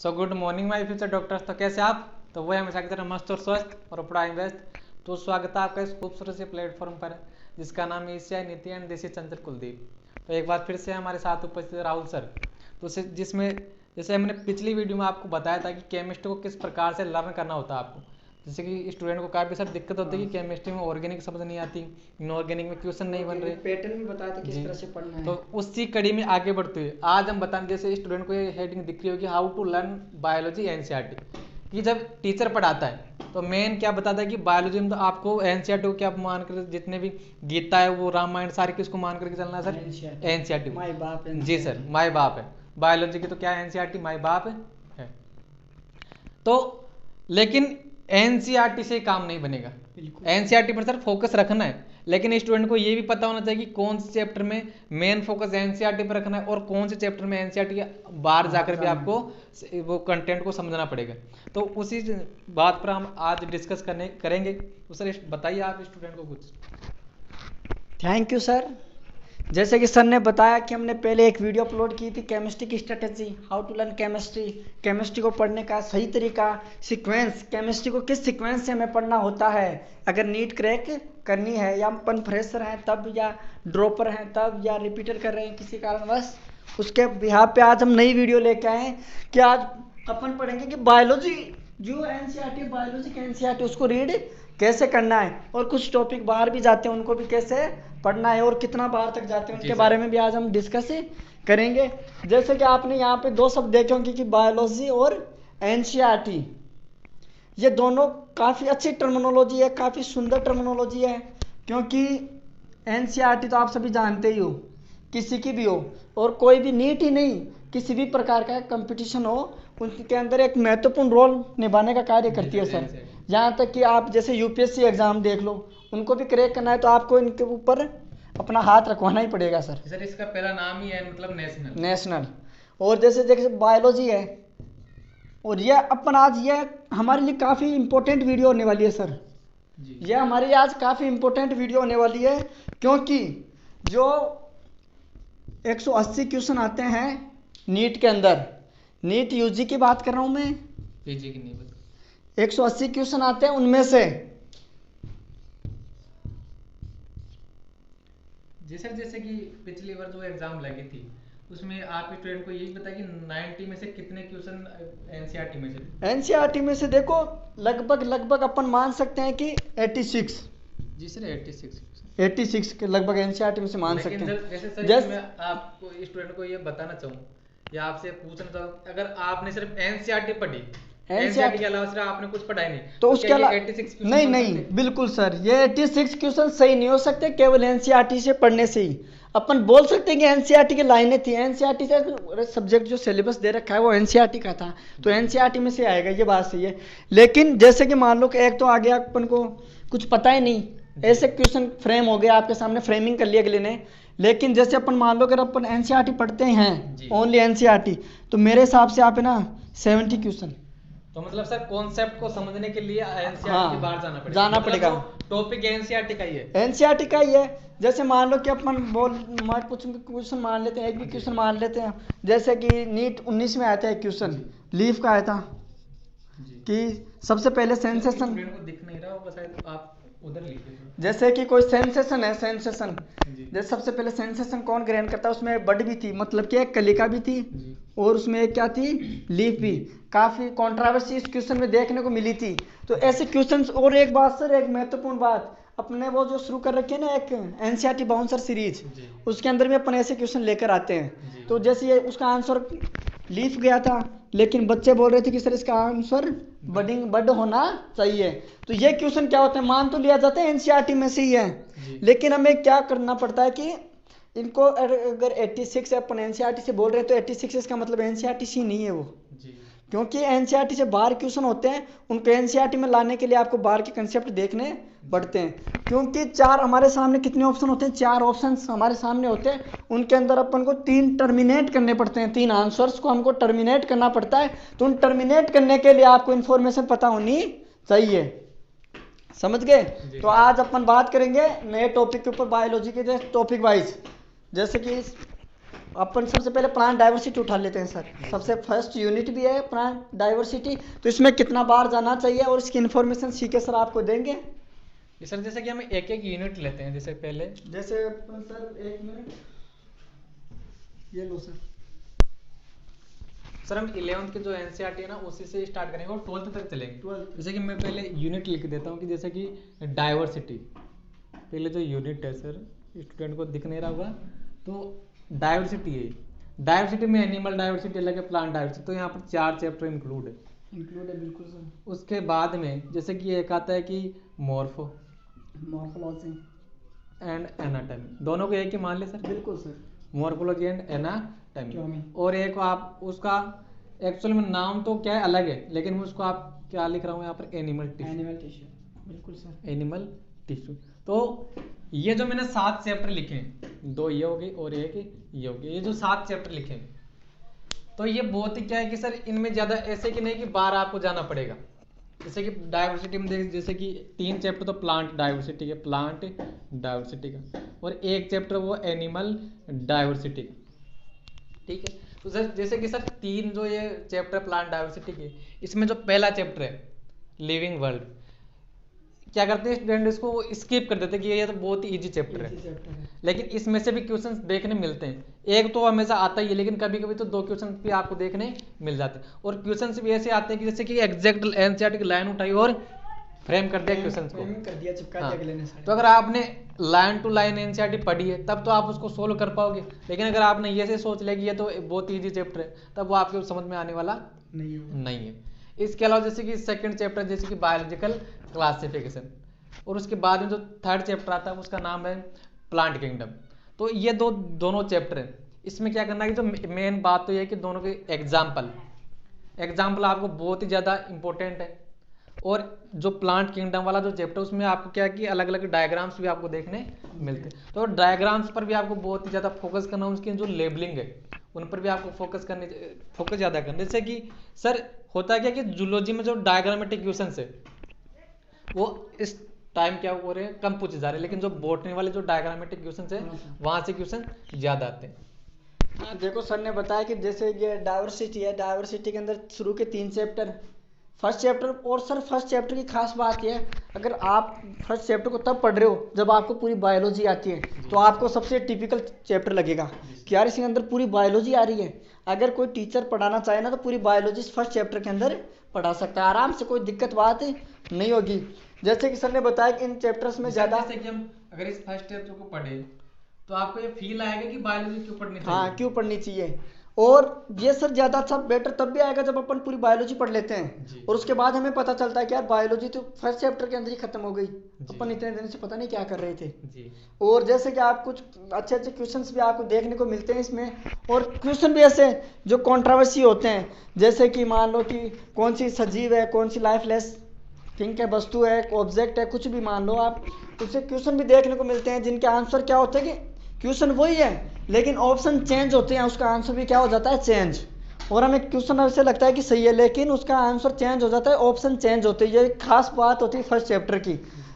So good morning my future doctors. तो कैसे आप? तो वही हमेशा की तरह मस्त और स्वस्थ और पढ़ाई व्यस्त। तो स्वागत है आपका इस खूबसूरत से प्लेटफॉर्म पर जिसका नाम है ईशिया नीति एंड देसी चंचल कुलदीप। तो एक बार फिर से हमारे साथ उपस्थित है राहुल सर। तो जिसमें जैसे हमने पिछली वीडियो में आपको बताया था कि केमिस्ट्री को किस प्रकार से लर्न करना होता है आपको। जैसे कि स्टूडेंट को काफ़ी सारी दिक्कत होती है कि केमिस्ट्री में ऑर्गेनिक समझ नहीं आती, इनऑर्गेनिक में क्वेश्चन नहीं बन रहे, पैटर्न भी बताया था किस तरह से पढ़ना है। तो उसी कड़ी में आगे बढ़ते हुए आज हम बताएं, जैसे स्टूडेंट को ये हेडिंग दिख रही होगी, how to learn biology NCERT. कि जब टीचर पढ़ाता है तो मेन क्या बताता है कि बायोलॉजी में तो आपको एनसीईआरटी को क्या मान कर, जितने भी गीता है वो रामायण सारे किसको मान करके चलना है सर? एनसीईआरटी। माई बाप है। जी सर, माई बाप है। बायोलॉजी की तो क्या एनसीईआरटी माई बाप है। तो लेकिन एनसीईआरटी से काम नहीं बनेगा। एनसीईआरटी पर सर फोकस रखना है, लेकिन स्टूडेंट को ये भी पता होना चाहिए कि कौन से चैप्टर में मेन फोकस एनसीईआरटी पर रखना है और कौन से चैप्टर में एनसीईआरटी के बाहर जाकर भी आपको वो कंटेंट को समझना पड़ेगा। तो उसी बात पर हम आज डिस्कस करेंगे। तो सर बताइए आप स्टूडेंट को कुछ। Thank you sir. जैसे कि सर ने बताया कि हमने पहले एक वीडियो अपलोड की थी केमिस्ट्री की strategy, how to learn chemistry, chemistry को पढ़ने का सही तरीका, सीक्वेंस, केमिस्ट्री को किस सीक्वेंस से हमें पढ़ना होता है अगर नीट क्रैक करनी है, या अपन फ्रेशर हैं तब, या ड्रॉपर हैं तब, या रिपीटर कर रहे हैं किसी कारणवश, उसके बिहार पे आज हम नई वीडियो लेके आए हैं कि आज अपन पढ़ेंगे कि बायोलॉजी जो एनसीईआरटी बायोलॉजी के एनसीईआरटी उसको रीड कैसे करना है, और कुछ टॉपिक बाहर भी जाते हैं उनको भी कैसे पढ़ना है और कितना बाहर तक जाते हैं उनके बारे में भी आज हम डिस्कस करेंगे। जैसे कि आपने यहाँ पे दो शब्द देखे होंगे कि बायोलॉजी और एनसीईआरटी, ये दोनों काफ़ी अच्छी टर्मिनोलॉजी है, काफ़ी सुंदर टर्मिनोलॉजी है, क्योंकि एनसीईआरटी तो आप सभी जानते ही हो, किसी की भी हो, और कोई भी नीट ही नहीं किसी भी प्रकार का कंपटीशन हो उनके अंदर एक महत्वपूर्ण रोल निभाने का कार्य करती है सर। यहाँ तक कि आप जैसे यूपीएससी एग्जाम देख लो, उनको भी क्रैक करना है तो आपको इनके ऊपर अपना हाथ रखवाना ही पड़ेगा सर। सर इसका पहला नाम ही है मतलब नेशनल। और जैसे जैसे बायोलॉजी है, और ये अपन आज ये हमारे लिए काफ़ी इंपॉर्टेंट वीडियो होने वाली है सर। ये हमारे लिए आज काफ़ी इंपॉर्टेंट वीडियो होने वाली है, क्योंकि जो 180 क्वेश्चन आते हैं नीट के अंदर, नीट यूजी की बात कर रहा हूँ मैं, पीजी की नहीं, 180 क्वेश्चन आते हैं, उनमें से जी सर जैसे कि पिछली बार जो एग्जाम लगी थी उसमें आप स्टूडेंट को यही बताया कि 90 में से कितने क्वेश्चन एनसीईआरटी में से? एनसीईआरटी में से देखो लगभग अपन मान सकते हैं कि 86। जी सर 86 के लगभग एनसीईआरटी में से मान सकते हैं। जैसे सर मैं आपको स्टूडेंट को ये बताना चाहूँ या आपसे पूछना चाहूँ, अगर आपने सिर्फ एनसीईआरटी पढ़ी, एनसीईआरटी के अलावा सिर्फ आपने कुछ पढ़ा ही नहीं, तो उसके अलावा 86 नहीं बिल्कुल सर, ये 86 क्वेश्चन सही नहीं हो सकते केवल एनसीईआरटी से पढ़ने से ही। अपन बोल सकते हैं कि एनसीईआरटी की लाइनें थी, एनसीईआरटी से सब्जेक्ट जो सिलेबस दे रखा है वो एनसीईआरटी का था, तो एनसीईआरटी में से आएगा, ये बात सही है। लेकिन जैसे कि मान लो कि एक तो आ गया अपन को कुछ पता ही नहीं, ऐसे क्वेश्चन फ्रेम हो गया आपके सामने, फ्रेमिंग कर लिया अगले ने। लेकिन जैसे अपन मान लो कि अपन एनसीईआरटी पढ़ते हैं, ओनली एनसीईआरटी, तो मेरे हिसाब से आप है ना 70 क्वेश्चन, तो मतलब सर कॉन्सेप्ट को समझने के लिए एनसीईआरटी के बाहर जाना पड़ेगा। टॉपिक एनसीईआरटी का ही है, एनसीईआरटी का ही है। जैसे मान लो कि अपन कुछ क्वेश्चन मान लेते हैं, एक भी क्वेश्चन मान लेते हैं, जैसे कि नीट 19 में आया था एक क्वेश्चन लीफ का आया था कि सबसे पहले सेंसेशन, दिख नहीं रहा होगा शायद, आप उधर लिखिए। जैसे कि कोई सेंसेशन है, सेंसेशन जैसे सबसे पहले सेंसेशन कौन ग्रहण करता है, उसमें बड भी थी, मतलब कि एक कलिका भी थी और उसमें एक क्या थी, लीफ भी। काफ़ी कंट्रोवर्सी इस क्वेश्चन में देखने को मिली थी। तो ऐसे क्वेश्चंस, और एक बात सर, एक महत्वपूर्ण बात, अपने वो जो शुरू कर रखे हैं ना एक एनसीईआरटी बाउंसर सीरीज, उसके अंदर भी अपन ऐसे क्वेश्चन लेकर आते हैं। तो जैसे ये उसका आंसर लीफ गया था, लेकिन बच्चे बोल रहे थे कि सर इसका आंसर बड होना चाहिए। तो ये क्वेश्चन क्या होते हैं, मान तो लिया जाता है एनसीईआरटी में से ही है, लेकिन हमें क्या करना पड़ता है कि इनको अगर 86 अपन एनसीईआरटी से बोल रहे हैं तो 86 इसका मतलब एनसीईआरटी से नहीं है वो, क्योंकि एनसीईआरटी से बाहर क्वेश्चन होते हैं, उनको एनसीईआरटी में लाने के लिए आपको बाहर के कंसेप्ट देखने पड़ते हैं। क्योंकि चार हमारे सामने कितने ऑप्शन होते हैं, 4 ऑप्शन हमारे सामने होते हैं, उनके अंदर अपन को 3 टर्मिनेट करने पड़ते हैं, 3 आंसर्स को हमको टर्मिनेट करना पड़ता है। तो उन टर्मिनेट करने के लिए आपको इन्फॉर्मेशन पता होनी चाहिए, समझ गए। तो आज अपन बात करेंगे नए टॉपिक के ऊपर, बायोलॉजी के टॉपिक वाइज। जैसे कि अपन सबसे पहले प्लांट डाइवर्सिटी उठा लेते हैं सर। सबसे फर्स्ट यूनिट भी है प्लांट डाइवर्सिटी, तो इसमें कितना बार जाना चाहिए और इसकी इन्फॉर्मेशन सीके सर आपको देंगे। सर जैसे कि हम एक एक यूनिट लेते हैं, जैसे पहले जैसे सर 1 मिनट ये लो सर। सर हम 11th के जो एनसीईआरटी है ना उसी से स्टार्ट करेंगे और 12th तक चलेंगे। 12th। जैसे कि मैं पहले यूनिट लिख देता हूँ कि जैसे कि डाइवर्सिटी, पहले जो यूनिट है सर स्टूडेंट को दिख नहीं रहा होगा, तो डाइवर्सिटी है। डाइवर्सिटी में एनिमल डाइवर्सिटी अलग है, प्लांट डाइवर्सिटी, तो यहाँ पर 4 चैप्टर इंक्लूड है। बिल्कुल सर। उसके बाद में जैसे कि एक आता है कि मॉर्फोलॉजी एंड एनाटॉमी, दोनों को एक ही मान ले सर। बिल्कुल सर। Morphology and anatomy. और एक आप उसका एक्चुअल में नाम तो क्या है अलग है, लेकिन मैं उसको आप क्या लिख रहा हूँ यहाँ पर, एनिमल टिश्यू। बिल्कुल सर। Animal tissue. तो ये जो मैंने 7 चैप्टर लिखे हैं, 2 ये हो गए और एक ये हो गए, ये जो 7 चैप्टर लिखे हैं, तो ये बहुत ही क्या है कि सर इनमें ज्यादा ऐसे कि नहीं कि बार आपको जाना पड़ेगा। जैसे कि डाइवर्सिटी में देख, जैसे कि 3 चैप्टर तो प्लांट डाइवर्सिटी के, प्लांट डाइवर्सिटी का, और 1 चैप्टर वो एनिमल डाइवर्सिटी का, ठीक है। तो सर जैसे कि सर 3 जो ये चैप्टर प्लांट डाइवर्सिटी के, इसमें जो पहला चैप्टर है लिविंग वर्ल्ड, क्या करते हैं स्टूडेंट इसको स्किप कर देते हैं कि ये तो बहुत ही इजी चैप्टर है, लेकिन इसमें से भी क्वेश्चंस देखने मिलते हैं। एक तो हमेशा आता ही है, लेकिन कभी कभी तो 2 क्वेश्चन भी आपको देखने मिल जाते हैं, और क्वेश्चंस भी ऐसे आते हैं कि जैसे कि एग्जैक्ट एनसीईआरटी की लाइन उठाई और फ्रेम कर दिया क्वेश्चंस को, कर दिया, चिपका दिया अगले ने। तो अगर आपने लाइन टू लाइन एनसीईआरटी पढ़ी है तब तो आप उसको सोल्व कर पाओगे, लेकिन अगर आपने ये से सोच लिया कि ये तो बहुत ईजी चैप्टर है, तब वो आपके समझ में आने वाला नहीं है। इसके अलावा जैसे कि सेकंड चैप्टर जैसे कि बायोलॉजिकल क्लासिफिकेशन, और उसके बाद में जो थर्ड चैप्टर आता है उसका नाम है प्लांट किंगडम। तो ये दोनों चैप्टर हैं, इसमें क्या करना है कि जो मेन बात तो ये है कि दोनों के एग्जाम्पल आपको बहुत ही ज़्यादा इंपॉर्टेंट है। और जो प्लांट किंगडम वाला जो चैप्टर उसमें आपको क्या है कि अलग अलग डायग्राम्स भी आपको देखने मिलते हैं, तो डायग्राम्स पर भी आपको बहुत ही ज़्यादा फोकस करना, उसकी जो लेबलिंग है उन पर भी आपको फोकस ज़्यादा करना। जैसे कि सर होता है क्या कि जूलॉजी में जो डायग्रामेटिक क्वेश्चन है वो इस टाइम क्या हो रहे हैं, कम पूछे जा रहे हैं, लेकिन जो बॉटनी वाले जो डायग्रामेटिक क्वेश्चन है वहां से क्वेश्चन ज्यादा आते हैं। हाँ देखो सर ने बताया कि जैसे ये डाइवर्सिटी है, डाइवर्सिटी के अंदर शुरू के 3 चैप्टर, फर्स्ट चैप्टर, और सर फर्स्ट चैप्टर की खास बात यह है, अगर आप फर्स्ट चैप्टर को तब पढ़ रहे हो जब आपको पूरी बायोलॉजी आती है, तो आपको सबसे टिपिकल चैप्टर लगेगा कि यार इसके अंदर पूरी बायोलॉजी आ रही है। अगर कोई टीचर पढ़ाना चाहे ना तो पूरी बायोलॉजी फर्स्ट चैप्टर के अंदर पढ़ा सकता है आराम से, कोई दिक्कत बात नहीं होगी। जैसे कि सर ने बताया कि इन चैप्टर्स में ज्यादा, जैसे कि हम अगर इस फर्स्ट चैप्टर को पढ़े तो आपको ये फील आएगा कि बायोलॉजी क्यों पढ़नी चाहिए। हाँ क्यों पढ़नी चाहिए, और ये सर ज्यादा अच्छा बेटर तब भी आएगा जब अपन पूरी बायोलॉजी पढ़ लेते हैं, और उसके बाद हमें पता चलता है कि यार बायोलॉजी तो फर्स्ट चैप्टर के अंदर ही खत्म हो गई, अपन इतने दिन से पता नहीं क्या कर रहे थे जी। और जैसे कि आप कुछ अच्छे अच्छे क्वेश्चंस भी आपको देखने को मिलते हैं इसमें, और क्वेश्चन भी ऐसे जो कंट्रोवर्सी होते हैं, जैसे कि मान लो कि कौन सी सजीव है, कौन सी लाइफलेस थिंग है, वस्तु है, ऑब्जेक्ट है, कुछ भी मान लो आप, उससे क्वेश्चन भी देखने को मिलते हैं जिनके आंसर क्या होते हैं कि क्वेश्चन वही है लेकिन ऑप्शन चेंज होते हैं, उसका आंसर भी क्या हो जाता है चेंज, और हमें क्वेश्चन ऐसे लगता है कि सही है लेकिन उसका आंसर चेंज हो जाता है, ऑप्शन चेंज होते हैं। ये खास बात होती है फर्स्ट चैप्टर की।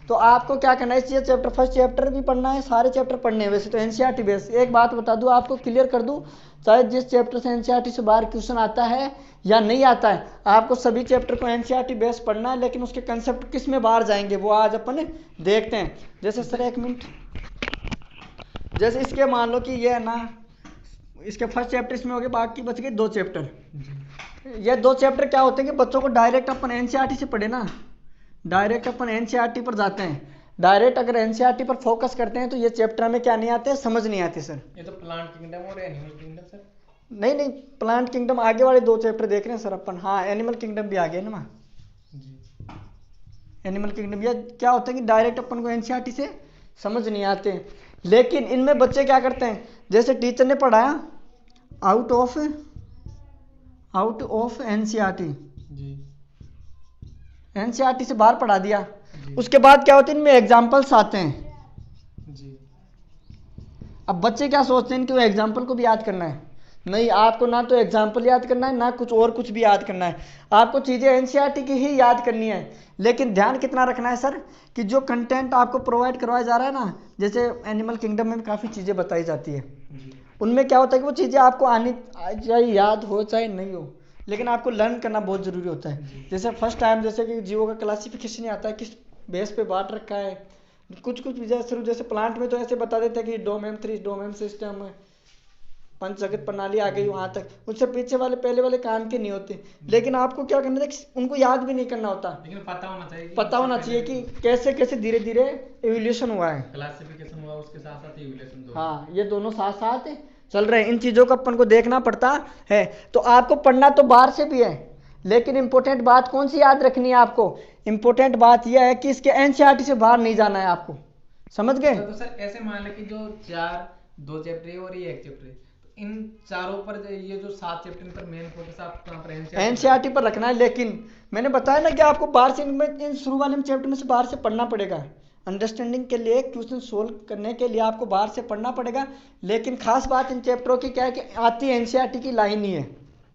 तो आपको क्या करना है, इस चैप्टर फर्स्ट चैप्टर भी पढ़ना है, सारे चैप्टर पढ़ने हैं वैसे तो एनसीईआरटी बेस। एक बात बता दूं आपको, क्लियर कर दूं, चाहे जिस चैप्टर से एनसीईआरटी से बाहर क्वेश्चन आता है या नहीं आता है, आपको सभी चैप्टर को एनसीईआरटी बेस पढ़ना है, लेकिन उसके कंसेप्ट किस में बाहर जाएंगे वो आज अपन देखते हैं। जैसे सर 1 मिनट, जैसे इसके मान लो कि ये है ना, इसके फर्स्ट चैप्टर इसमें हो गए, बाकी बच गए 2 चैप्टर। ये 2 चैप्टर क्या होते हैं कि बच्चों को डायरेक्ट अपन एनसीईआरटी से पढ़े ना, डायरेक्ट अपन एनसीईआरटी पर जाते हैं, डायरेक्ट अगर एनसीईआरटी पर फोकस करते हैं तो ये चैप्टर हमें क्या नहीं आते, समझ नहीं आते सर। ये तो प्लांट किंगडम और एनिमल किंगडम सर। नहीं प्लांट किंगडम आगे वाले 2 चैप्टर देख रहे हैं सर अपन। हाँ एनिमल किंगडम भी आ गया ना जी। एनिमल किंगडम ये क्या होता है कि डायरेक्ट अपन को एनसीईआरटी से समझ नहीं आते, लेकिन इनमें बच्चे क्या करते हैं, जैसे टीचर ने पढ़ाया आउट ऑफ एनसीईआरटी जी, एनसीईआरटी से बाहर पढ़ा दिया, उसके बाद क्या होता है इनमें एग्जाम्पल्स आते हैं जी। अब बच्चे क्या सोचते हैं कि वो एग्जाम्पल को भी याद करना है, नहीं आपको ना तो एग्जाम्पल याद करना है ना कुछ भी याद करना है, आपको चीज़ें एनसीईआरटी की ही याद करनी है। लेकिन ध्यान कितना रखना है सर कि जो कंटेंट आपको प्रोवाइड करवाया जा रहा है ना, जैसे एनिमल किंगडम में काफ़ी चीज़ें बताई जाती है, उनमें क्या होता है कि वो चीज़ें आपको आनी, चाहे याद हो चाहे नहीं हो, लेकिन आपको लर्न करना बहुत ज़रूरी होता है। जैसे फर्स्ट टाइम जैसे कि जीवों का क्लासिफिकेशन ही आता है, किस बेस पे बांट रखा है। कुछ कुछ जैसे प्लांट में तो ऐसे बता देते हैं कि डोमेन 3 डोमेन सिस्टम है, पंच जगत प्रणाली आ गई वहाँ तक, उससे पीछे वाले पहले वाले काम के नहीं होते। लेकिन आपको क्या करना है, उनको याद भी नहीं करना होता, लेकिन पता होना चाहिए कि कैसे कैसे धीरे धीरे एवोल्यूशन हुआ है, क्लासिफिकेशन हुआ उसके साथ साथ एवोल्यूशन। हाँ, ये दोनों साथ साथ चल रहे हैं। इन चीज़ों को अपन को देखना पड़ता है। तो आपको पढ़ना तो बाहर से भी है, लेकिन इंपॉर्टेंट बात कौन सी याद रखनी है आपको? इंपॉर्टेंट बात यह है कि इसके एनसीईआरटी से बाहर नहीं जाना है आपको, समझ गए? तो सर ऐसे मान लें कि जो 2 चैप्टर है और ये 1 चैप्टर है, तो इन चारों पर ये जो 7 चैप्टर पर मेन फोकस आप कहाँ पर एनसीईआरटी पर रखना है। लेकिन मैंने बताया ना कि आपको बाहर से इन शुरू वाले चैप्टर में से बाहर से पढ़ना पड़ेगा। अंडरस्टैंडिंग के लिए, क्वेश्चन सोल्व करने के लिए आपको बाहर से पढ़ना पड़ेगा। लेकिन खास बात इन चैप्टरों की क्या है कि आती एनसीईआरटी की लाइन ही है।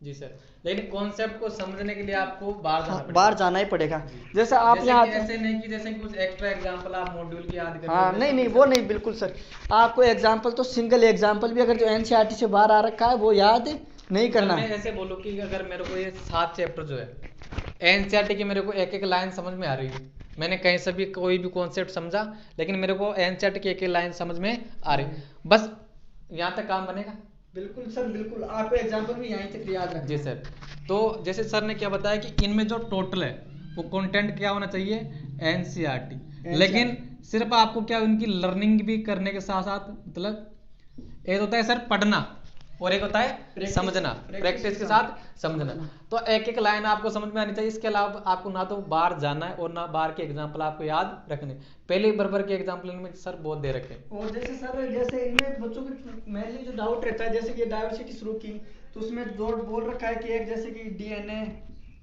जी सर, लेकिन कॉन्सेप्ट को समझने के लिए आपको बाहर जाना ही पड़ेगा। जैसे आप यहाँ ऐसे नहीं कि जैसे कुछ एक्स्ट्रा एग्जांपल आप मॉड्यूल की याद करें। हाँ, नहीं वो नहीं, बिल्कुल सर। आपको एग्जाम्पल तो सिंगल एग्जाम्पल भी अगर जो एनसीईआरटी से बाहर आ रखा है वो याद नहीं करना। मैं ऐसे बोलूँ कि अगर मेरे को ये 7 चैप्टर जो है एनसीईआरटी की मेरे को एक एक लाइन समझ में आ रही है, मैंने कहीं से भी कोई भी कॉन्सेप्ट समझा, लेकिन मेरे को एनसीईआरटी की एक एक लाइन समझ में आ रही, बस यहाँ तक काम बनेगा। बिल्कुल सर, बिल्कुल। आपको एग्जाम्पल भी यहीं तक याद रखें। जी सर। तो जैसे सर ने क्या बताया कि इनमें जो टोटल है वो कंटेंट क्या होना चाहिए, एनसीईआरटी। लेकिन सिर्फ आपको क्या उनकी लर्निंग भी करने के साथ साथ, मतलब एक होता है सर पढ़ना और एक होता है समझना, प्रैक्टिस के साथ समझना। तो एक एक लाइन आपको समझ में आनी चाहिए। इसके अलावा आपको ना तो बाहर जाना है और ना बाहर के एग्जाम्पल आपको याद रखने। पहले बरबर के एग्जाम्पल इनमें सर बहुत दे रखे। और जैसे सर, जैसे इनमें बच्चों को मेनली जो डाउट रहता है, जैसे कि डाइवर्सिटी शुरू की तो उसमें दो बोल रखा है कि एक जैसे कि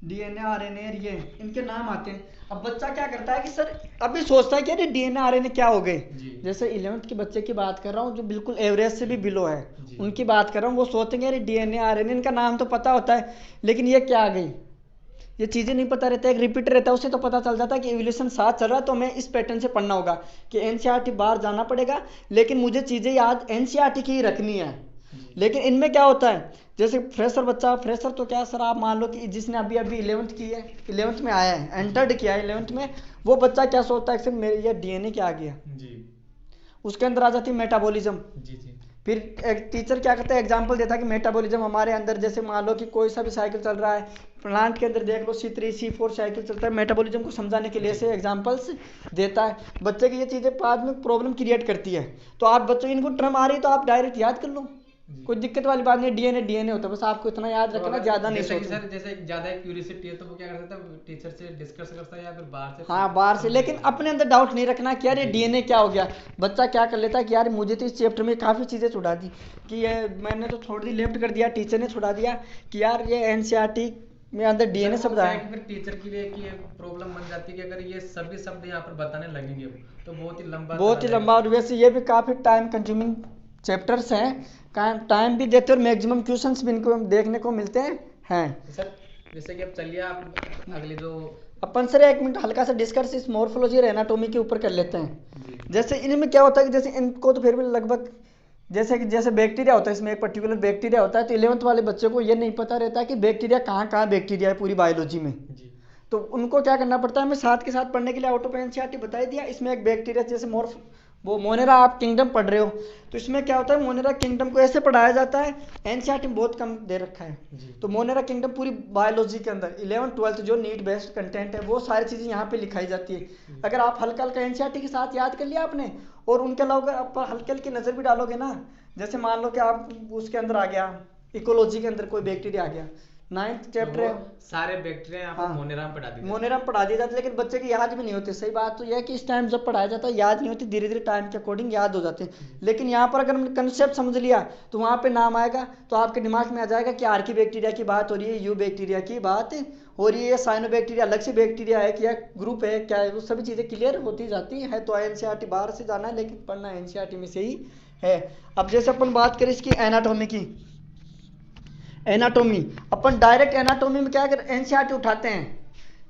डीएनए आरएनए, ये इनके नाम आते हैं। अब बच्चा क्या करता है कि सर अभी सोचता है कि अरे डीएनए आरएनए क्या हो गए। जैसे 11th के बच्चे की बात कर रहा हूँ जो बिल्कुल एवरेज से भी बिलो है, उनकी बात कर रहा हूँ। वो सोचेंगे अरे डीएनए आरएनए इनका नाम तो पता होता है, लेकिन ये क्या आ गई, ये चीज़ें नहीं पता रहता है। एक रिपीटर रहता है, उससे तो पता चल जाता है कि एवोल्यूशन साथ चल रहा है, तो हमें इस पैटर्न से पढ़ना होगा कि एनसीईआरटी बाहर जाना पड़ेगा, लेकिन मुझे चीज़ें याद एनसीईआरटी की ही रखनी है। लेकिन इनमें क्या होता है, जैसे फ्रेशर बच्चा, फ्रेशर तो क्या सर, आप मान लो कि जिसने अभी अभी 11th की है, 11th में आया है, एंटर्ड किया है 11th में, वो बच्चा क्या सोचता है कि सर मेरे ये डीएनए क्या आ गया जी। उसके अंदर आ जाती है मेटाबॉलिज्म जी। फिर एक टीचर क्या करता है, एग्जाम्पल देता है कि मेटाबॉलिज्म हमारे अंदर, जैसे मान लो कि कोई सा भी साइकिल चल रहा है, प्लांट के अंदर देख लो C3 C4 साइकिल चलता है, मेटाबॉलिज्म को समझाने के लिए से एग्जांपल्स देता है। बच्चे की ये चीज़ें बाद में प्रॉब्लम क्रिएट करती है, तो आप बच्चों इनको टर्म आ रही है तो आप डायरेक्ट याद कर लो, कोई दिक्कत वाली बात नहीं। डीएनए होता है, बस आपको इतना याद रखना, ज्यादा नहीं सोचना। जैसे ज्यादा क्यूरियोसिटी है तो वो क्या करता है, टीचर से डिस्कस करता है या फिर बाहर से। हाँ, बाहर से, लेकिन अपने अंदर डाउट नहीं रखना कि यार ये डीएनए क्या हो गया। बच्चा क्या कर लेता है कि यार मुझे तो इस चैप्टर में काफ़ी चीज़ें छुड़ा दी, कि ये मैंने तो छोड़ दी, लेफ्ट कर दिया, टीचर ने छुड़ा दिया कि यार ये एनसीईआरटी में अंदर डीएनए शब्द आया। फिर टीचर के लिए की प्रॉब्लम बन जाती है कि अगर ये सभी शब्द यहाँ पर बताने लगेंगे तो बहुत ही लंबा, और वैसे ये भी काफ़ी टाइम कंज्यूमिंग चैप्टर्स हैं, टाइम भी देते हैं और मैक्सिमम क्वेश्चंस भी इनको देखने को मिलते हैं। सर जैसे कि अब चलिए आप अगले जो अपन सर 1 मिनट हल्का सा डिस्कस इस मॉर्फोलॉजी और एनाटॉमी के ऊपर कर लेते हैं। जैसे इनमें क्या होता है कि जैसे इनको तो फिर भी लगभग जैसे बैक्टीरिया होता है, इसमें एक पर्टिकुलर बैक्टीरिया होता है, तो 11th वाले बच्चों को ये नहीं पता रहता है कि बैक्टीरिया कहाँ बैक्टीरिया है पूरी बायोलॉजी में। तो उनको क्या करना पड़ता है, हमें साथ के साथ पढ़ने के लिए आउट ऑफ एनसीईआरटी बता दिया। इसमें एक बैक्टीरिया जैसे वो मोनेरा आप किंगडम पढ़ रहे हो, तो इसमें क्या होता है, मोनेरा किंगडम को ऐसे पढ़ाया जाता है, एनसीईआरटी में बहुत कम दे रखा है। तो मोनेरा किंगडम पूरी बायोलॉजी के अंदर 11th 12th जो नीड बेस्ड कंटेंट है वो सारी चीज़ें यहाँ पे लिखाई जाती है। अगर आप हल्का हल्का एनसीईआरटी के साथ याद कर लिया आपने, और उनके अलावा आप हल्की हल्की नज़र भी डालोगे ना, जैसे मान लो कि आप उसके अंदर आ गया, इकोलॉजी के अंदर कोई बैक्टीरिया आ गया, 9th चैप्टर है, सारे बैक्टीरिया आपको मोनेराम पढ़ा दिया जाता है, लेकिन बच्चे की याद भी नहीं होती। सही बात तो यह है कि इस टाइम जब पढ़ाया जाता है याद नहीं होती, धीरे धीरे टाइम के अकॉर्डिंग याद हो जाते हैं। लेकिन यहाँ पर अगर हमने कंसेप्ट समझ लिया तो वहाँ पे नाम आएगा, तो आपके दिमाग में आ जाएगा कि आर्की बैक्टीरिया की बात हो रही है, यू बैक्टीरिया की बात हो रही है, साइनो बैक्टीरिया अलग से बैक्टीरिया है, क्या ग्रुप है, क्या है, वो सभी चीज़ें क्लियर होती जाती है। तो एनसीईआरटी बाहर से जाना है, लेकिन पढ़ना एनसीईआरटी में से ही है। अब जैसे अपन बात करें इसकी एनाटॉमी की, एनाटॉमी अपन डायरेक्ट एनाटॉमी में क्या कर एनसीईआरटी उठाते हैं,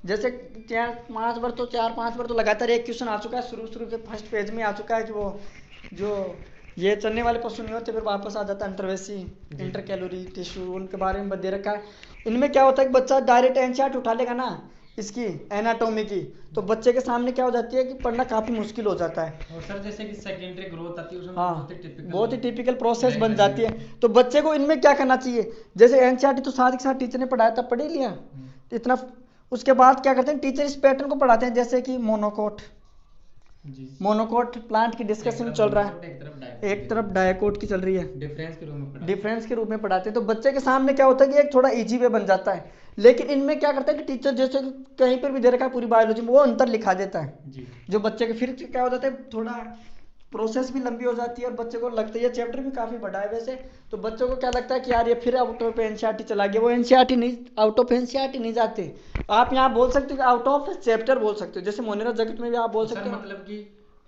जैसे 4-5 बार तो लगातार एक क्वेश्चन आ चुका है, शुरू के फर्स्ट पेज में आ चुका है कि वो जो ये चलने वाले पशु नहीं होते, फिर वापस आ जाता है अंतर्वेशी, इंटर कैलोरी टिश्यू, उनके बारे में दे रखा है। इनमें क्या होता है कि बच्चा डायरेक्ट एनसीईआरटी उठा लेगा ना इसकी एनाटॉमी की, तो बच्चे के सामने क्या हो जाती है कि पढ़ना काफी मुश्किल हो जाता है। और सर जैसे कि सेकेंडरी ग्रोथ आती है उसमें हाँ, typical बहुत ही टिपिकल प्रोसेस लाइन बन लगी जाती है। तो बच्चे को इनमें क्या करना चाहिए, जैसे एनसीईआरटी तो साथ के साथ टीचर ने पढ़ाया था, पढ़ ही लिया इतना, उसके बाद क्या करते हैं टीचर इस पैटर्न को पढ़ाते हैं, जैसे कि मोनोकोट, मोनोकोट प्लांट की डिस्कशन चल रहा है, एक तरफ डायकोट की चल रही है, डिफरेंस के रूप में पढ़ाते हैं। तो बच्चे के सामने क्या होता है कि एक थोड़ा इजी वे बन जाता है। लेकिन इनमें क्या करता है कि टीचर जैसे कहीं पर भी दे रखा है पूरी बायोलॉजी में, वो अंतर लिखा देता है जो बच्चे के, फिर क्या हो जाता है थोड़ा प्रोसेस भी लंबी हो जाती है और बच्चे को लगता है ये चैप्टर भी काफी बड़ा है वैसे, तो बच्चों को क्या लगता है कि यार ये फिर आउट ऑफ एनसीईआरटी चला गया। वो एनसीईआरटी नहीं, आउट ऑफ एनसीईआरटी नहीं जाते, आप यहाँ बोल सकते हो कि आउट ऑफ चैप्टर बोल सकते हो, जैसे मोनेरा जगत में भी आप बोल सकते हो। मतलब कि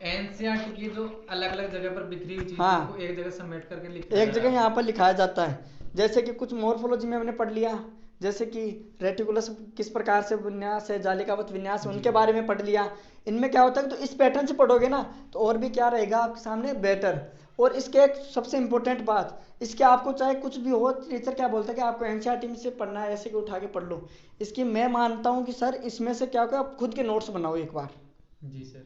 एनसीईआरटी की जो अलग अलग जगह पर बिखरी हुई चीजें हाँ, को एक जगह समेट करके लिखा एक जगह यहाँ पर लिखाया जाता है। जैसे कि कुछ मॉर्फोलॉजी में हमने पढ़ लिया, जैसे कि रेटिकुलस किस प्रकार से विन्यास है, जालिकावत विन्यास है, उनके बारे में पढ़ लिया। इनमें क्या होता है तो इस पैटर्न से पढ़ोगे ना तो और भी क्या रहेगा आपके सामने बेटर। और इसके एक सबसे इंपॉर्टेंट बात, इसके आपको चाहे कुछ भी हो, टीचर क्या बोलता है कि आपको एनसीईआरटी में से पढ़ना है, ऐसे कि उठा के पढ़ लो, इसकी मैं मानता हूँ कि सर इसमें से क्या होगा, आप खुद के नोट्स बनाओ एक बार। जी सर,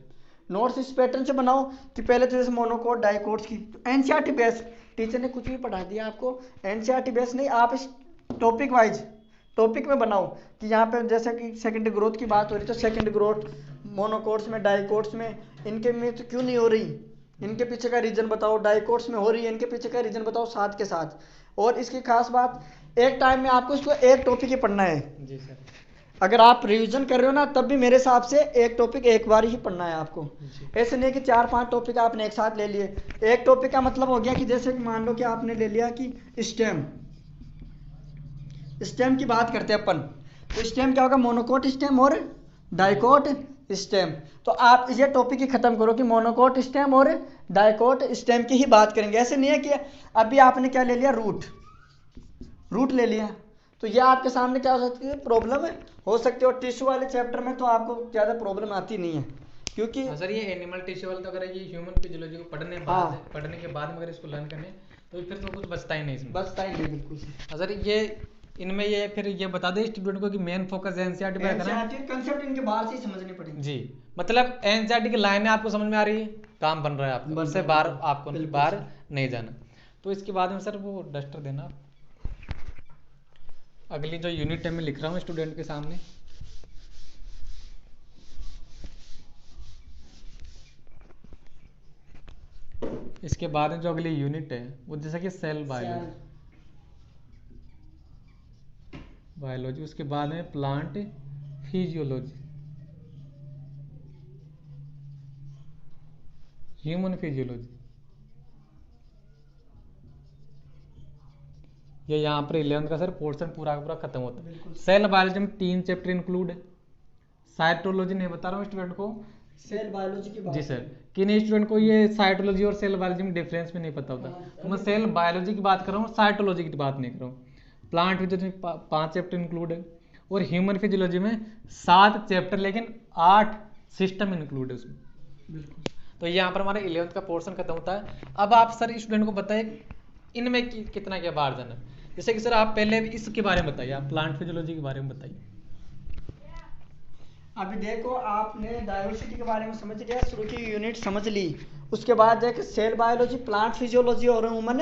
नोट्स इस पैटर्न से बनाओ कि पहले तो जैसे मोनोकोट डाइकोट्स की एनसीईआरटी बेस, टीचर ने कुछ भी पढ़ा दिया आपको, एनसीईआरटी बेस नहीं, आप इस टॉपिक वाइज टॉपिक में बनाओ कि यहाँ पे जैसे कि सेकंड ग्रोथ की बात हो रही, तो सेकंड ग्रोथ मोनोकोट्स में डाइकोट्स में इनके में तो क्यों नहीं हो रही, इनके पीछे का रीजन बताओ, डाइकोट्स में हो रही है इनके पीछे का रीजन बताओ साथ के साथ। और इसकी खास बात, एक टाइम में आपको इसको एक टॉपिक ही पढ़ना है। जी सर, अगर आप रिवीजन कर रहे हो ना तब भी मेरे हिसाब से एक टॉपिक एक बार ही पढ़ना है आपको, ऐसे नहीं कि 4-5 टॉपिक आपने एक साथ ले लिए। एक टॉपिक का मतलब हो गया कि जैसे मान लो कि आपने ले लिया कि स्टेम की बात करते हैं अपन, तो स्टेम क्या होगा, मोनोकोट स्टेम और डाइकोट स्टेम। तो आप ये टॉपिक ही खत्म करो कि मोनोकोट स्टेम और डाइकोट स्टेम की ही बात करेंगे। ऐसे नहीं है कि अभी आपने क्या ले लिया, रूट ले लिया, तो ये आपके सामने क्या हो सकती है, प्रॉब्लम हो सकती है। और टिश्यू वाले चैप्टर में तो आपको ज़्यादा प्रॉब्लम आती नहीं है, क्योंकि सर ये एनिमल टिश्यू वाले तो अगर ये ह्यूमन फिजियोलॉजी को पढ़ने के बाद में अगर इसको लर्न करने तो फिर तो कुछ बचता ही नहीं इसमें, बचता ही नहीं बिल्कुल। सर ये इनमें ये फिर ये बता दें स्टूडेंट को कि मेन फोकस एनसीईआरटी पे रखना है। कंसेप्ट इनके बाहर से ही समझनी पड़ेगी। जी, मतलब एनसीईआरटी की लाइनें आपको समझ में आ रही है, काम बन रहा है आपका, उससे बाहर आपको बाहर नहीं जाना। तो इसके बाद में सर वो डस्टर देना, अगली जो यूनिट है मैं लिख रहा हूँ स्टूडेंट के सामने। इसके बाद में जो अगली यूनिट है वो जैसा कि सेल बायोलॉजी, उसके बाद में प्लांट फिजियोलॉजी, ह्यूमन फिजियोलॉजी। ये यहाँ पर 11th का सर पोर्शन पूरा का पूरा खत्म होता है। सेल बायोलॉजी में 3 चैप्टर इंक्लूड है। साइटोलॉजी नहीं बता रहा हूँ स्टूडेंट को, सेल बायोलॉजी की बात। जी सर, किन स्टूडेंट को ये साइटोलॉजी और सेल बायोलॉजी में डिफरेंस भी नहीं पता होता, तो मैं सेल बायोलॉजी की बात कर रहा हूँ, साइटोलॉजी की बात नहीं कर रहा हूँ। प्लांट फिजियोलॉजी में 5 चैप्टर इंक्लूड है और ह्यूमन फिजियोलॉजी में 7 चैप्टर लेकिन 8 सिस्टम इंक्लूड है उसमें। बिल्कुल। तो यहाँ पर हमारा 11th का पोर्शन खत्म होता है। अब आप सर स्टूडेंट को बताइए इनमें कितना क्या बाहर जाना है। जैसे कि सर आप पहले इसके बारे में बताइए, आप प्लांट फिजियोलॉजी के बारे में बताइए। अभी देखो आपने डाइवर्सिटी के बारे में समझ लिया, शुरू की यूनिट समझ ली, उसके बाद देख सेल बायोलॉजी, प्लांट फिजियोलॉजी और ह्यूमन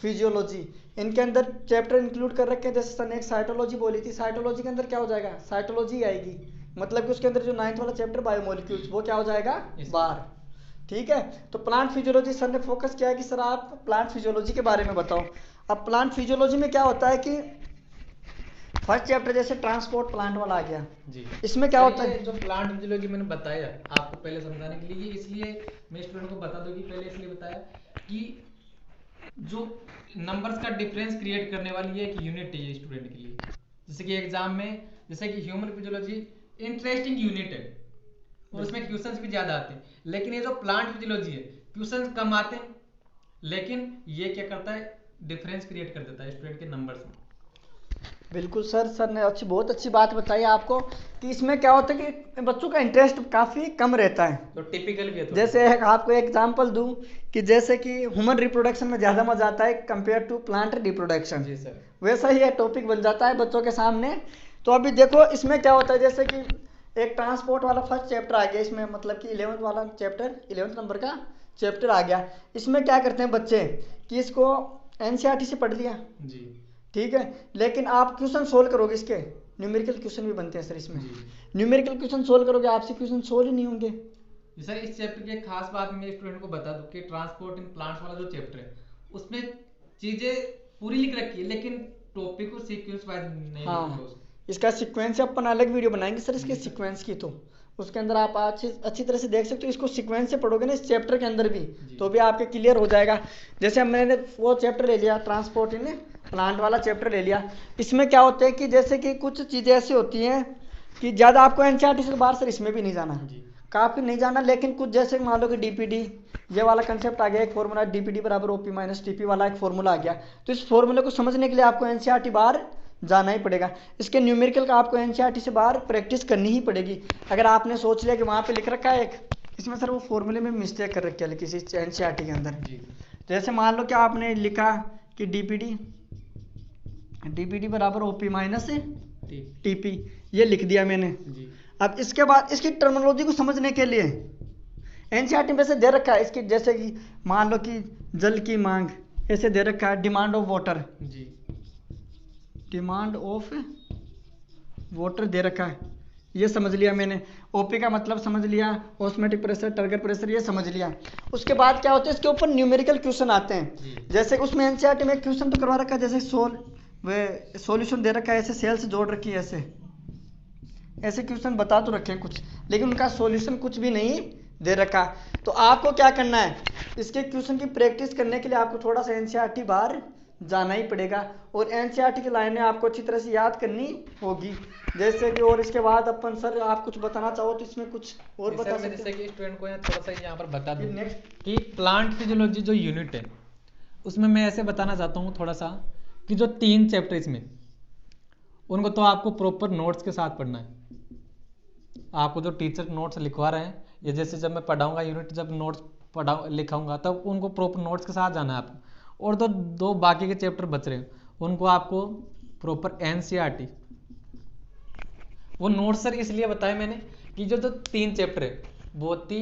फिजियोलॉजी, इनके अंदर चैप्टर इंक्लूड कर रखे हैं। जैसे सर ने एक साइटोलॉजी बोली थी, साइटोलॉजी के अंदर क्या हो जाएगा, साइटोलॉजी आएगी, मतलब कि उसके अंदर जो 9th वाला चैप्टर बायोमोलिक्यूल्स वो क्या हो जाएगा बाहर। ठीक है, तो प्लांट फिजियोलॉजी सर ने फोकस किया है कि सर आप प्लांट फिजियोलॉजी के बारे में बताओ। अब प्लांट फिजियोलॉजी में क्या होता है कि फर्स्ट चैप्टर जैसे ट्रांसपोर्ट प्लांट वाला आ गया जी, इसमें क्या होता है, जो प्लांट फिजियोलॉजी मैंने बताया आपको पहले समझाने के लिए, इसलिए मैं स्टूडेंट को बता दूं कि पहले इसलिए बताया कि जो नंबर्स का डिफरेंस क्रिएट करने वाली है एक यूनिट है ये स्टूडेंट के लिए। जैसे कि एग्जाम में जैसे कि ह्यूमन फिजियोलॉजी इंटरेस्टिंग यूनिट है और उसमें क्वेश्चंस भी ज्यादा आते हैं, लेकिन ये जो प्लांट फिजियोलॉजी है क्वेश्चंस कम आते हैं, लेकिन ये क्या करता है डिफरेंस क्रिएट कर देता है स्टूडेंट के नंबर्स में। बिल्कुल सर, सर ने बहुत अच्छी बात बताई आपको कि इसमें क्या होता है कि बच्चों का इंटरेस्ट काफ़ी कम रहता है। तो टिपिकल भी है थोड़ा। जैसे आपको एग्जांपल दूं कि जैसे कि ह्यूमन रिप्रोडक्शन में ज़्यादा मजा आता है कंपेयर टू प्लांट रिप्रोडक्शन, जी सर। वैसा ही टॉपिक बन जाता है बच्चों के सामने। तो अभी देखो इसमें क्या होता है, जैसे कि एक ट्रांसपोर्ट वाला फर्स्ट चैप्टर आ गया इसमें, मतलब कि 11th वाला चैप्टर, 11th नंबर का चैप्टर आ गया। इसमें क्या करते हैं बच्चे कि इसको एनसीईआरटी से पढ़ लिया, जी ठीक है, लेकिन आप क्वेश्चन सोल्व करोगे, इसके न्यूमेरिकल क्वेश्चन भी बनते हैं सर इसमें, न्यूमेरिकल क्वेश्चन सोल्व करोगे आपसे क्वेश्चन सोल्व ही नहीं होंगे। सर इस चैप्टर की एक खास बात मैं स्टूडेंट को बता दूं कि ट्रांसपोर्ट इन प्लांट्स वाला जो चैप्टर है उसमें चीजें पूरी लिख रखी है लेकिन टॉपिक और सीक्वेंस वाइज नहीं लिखा हाँ, उसमें। इसका सीक्वेंस अपन अलग वीडियो बनाएंगे सर इसके जी सर। सीक्वेंस की, तो उसके अंदर आप अच्छी तरह से देख सकते हो। इसको सीक्वेंस से पढ़ोगे ना इस चैप्टर के अंदर भी, जी। तो भी आपके क्लियर हो जाएगा। जैसे अब मैंने वो चैप्टर ले लिया ट्रांसपोर्ट इन प्लांट वाला चैप्टर ले लिया, इसमें क्या होता है कि जैसे कि कुछ चीज़ें ऐसी होती हैं कि ज़्यादा आपको एनसीईआरटी से बाहर सर इसमें भी नहीं जाना, जी काफ़ी नहीं जाना, लेकिन कुछ जैसे मान लो कि डीपीडी ये वाला कंसेप्ट आ गया, एक फॉर्मूला डीपीडी बराबर ओपी माइनस टीपी वाला एक फॉर्मूला आ गया, तो इस फॉर्मूले को समझने के लिए आपको एनसीईआरटी बाहर जाना ही पड़ेगा। इसके न्यूमेरिकल का आपको एनसीईआरटी से बाहर प्रैक्टिस करनी ही पड़ेगी। अगर आपने सोच लिया कि वहाँ पे लिख रखा है एक, इसमें सर वो फॉर्मूले में मिस्टेक कर रखी है किसी एनसीईआरटी के अंदर। जी जैसे मान लो कि आपने लिखा कि डीपीडी डीपीडी बराबर ओपी माइनस टीपी, ये लिख दिया मैंने। जी अब इसके बाद इसकी टर्मिनोलॉजी को समझने के लिए एनसीईआरटी में से दे रखा है इसकी, जैसे कि मान लो कि जल की मांग ऐसे दे रखा है, डिमांड ऑफ वाटर, जी डिमांड ऑफ वाटर दे रखा है, ये समझ लिया मैंने। ओपी का मतलब समझ लिया, ऑस्मोटिक प्रेशर, टारगेट प्रेशर, ये समझ लिया। उसके बाद क्या होता है इसके ऊपर न्यूमेरिकल क्वेश्चन आते हैं। जैसे उसमें एनसीईआरटी में क्वेश्चन तो करवा रखा है, जैसे सॉल्यूशन दे रखा है, ऐसे सेल से जोड़ रखी है, ऐसे ऐसे क्वेश्चन बता तो रखे हैं कुछ, लेकिन उनका सॉल्यूशन कुछ भी नहीं दे रखा। तो आपको क्या करना है, इसके क्वेश्चन की प्रैक्टिस करने के लिए आपको थोड़ा सा एनसीईआरटी बाहर जाना ही पड़ेगा, और एनसीईआरटी की लाइनें आपको अच्छी तरह से याद करनी होगी। जैसे कि और इसके बाद अपन सर आप कुछ बताना चाहो तो इसमें कुछ और बता सकते हैं। जैसे कि स्टूडेंट को थोड़ा सा यहाँ पर बता दूं नेक्स्ट कि प्लांट फिजियोलॉजी जो यूनिट है उसमें मैं ऐसे बताना चाहता हूँ थोड़ा सा कि जो 3 चैप्टर इसमें उनको तो आपको प्रॉपर नोट्स के साथ पढ़ना है। आपको जो टीचर नोट्स लिखवा रहे हैं, या जैसे जब मैं पढ़ाऊंगा यूनिट, जब नोट्स लिखाऊंगा तब उनको प्रॉपर नोट्स के साथ जाना है आपको। और तो 2 बाकी के चैप्टर बच रहे हैं उनको आपको प्रॉपर एनसीईआरटी, वो नोट्स सर इसलिए बताए मैंने कि जो 3 चैप्टर है बहुत ही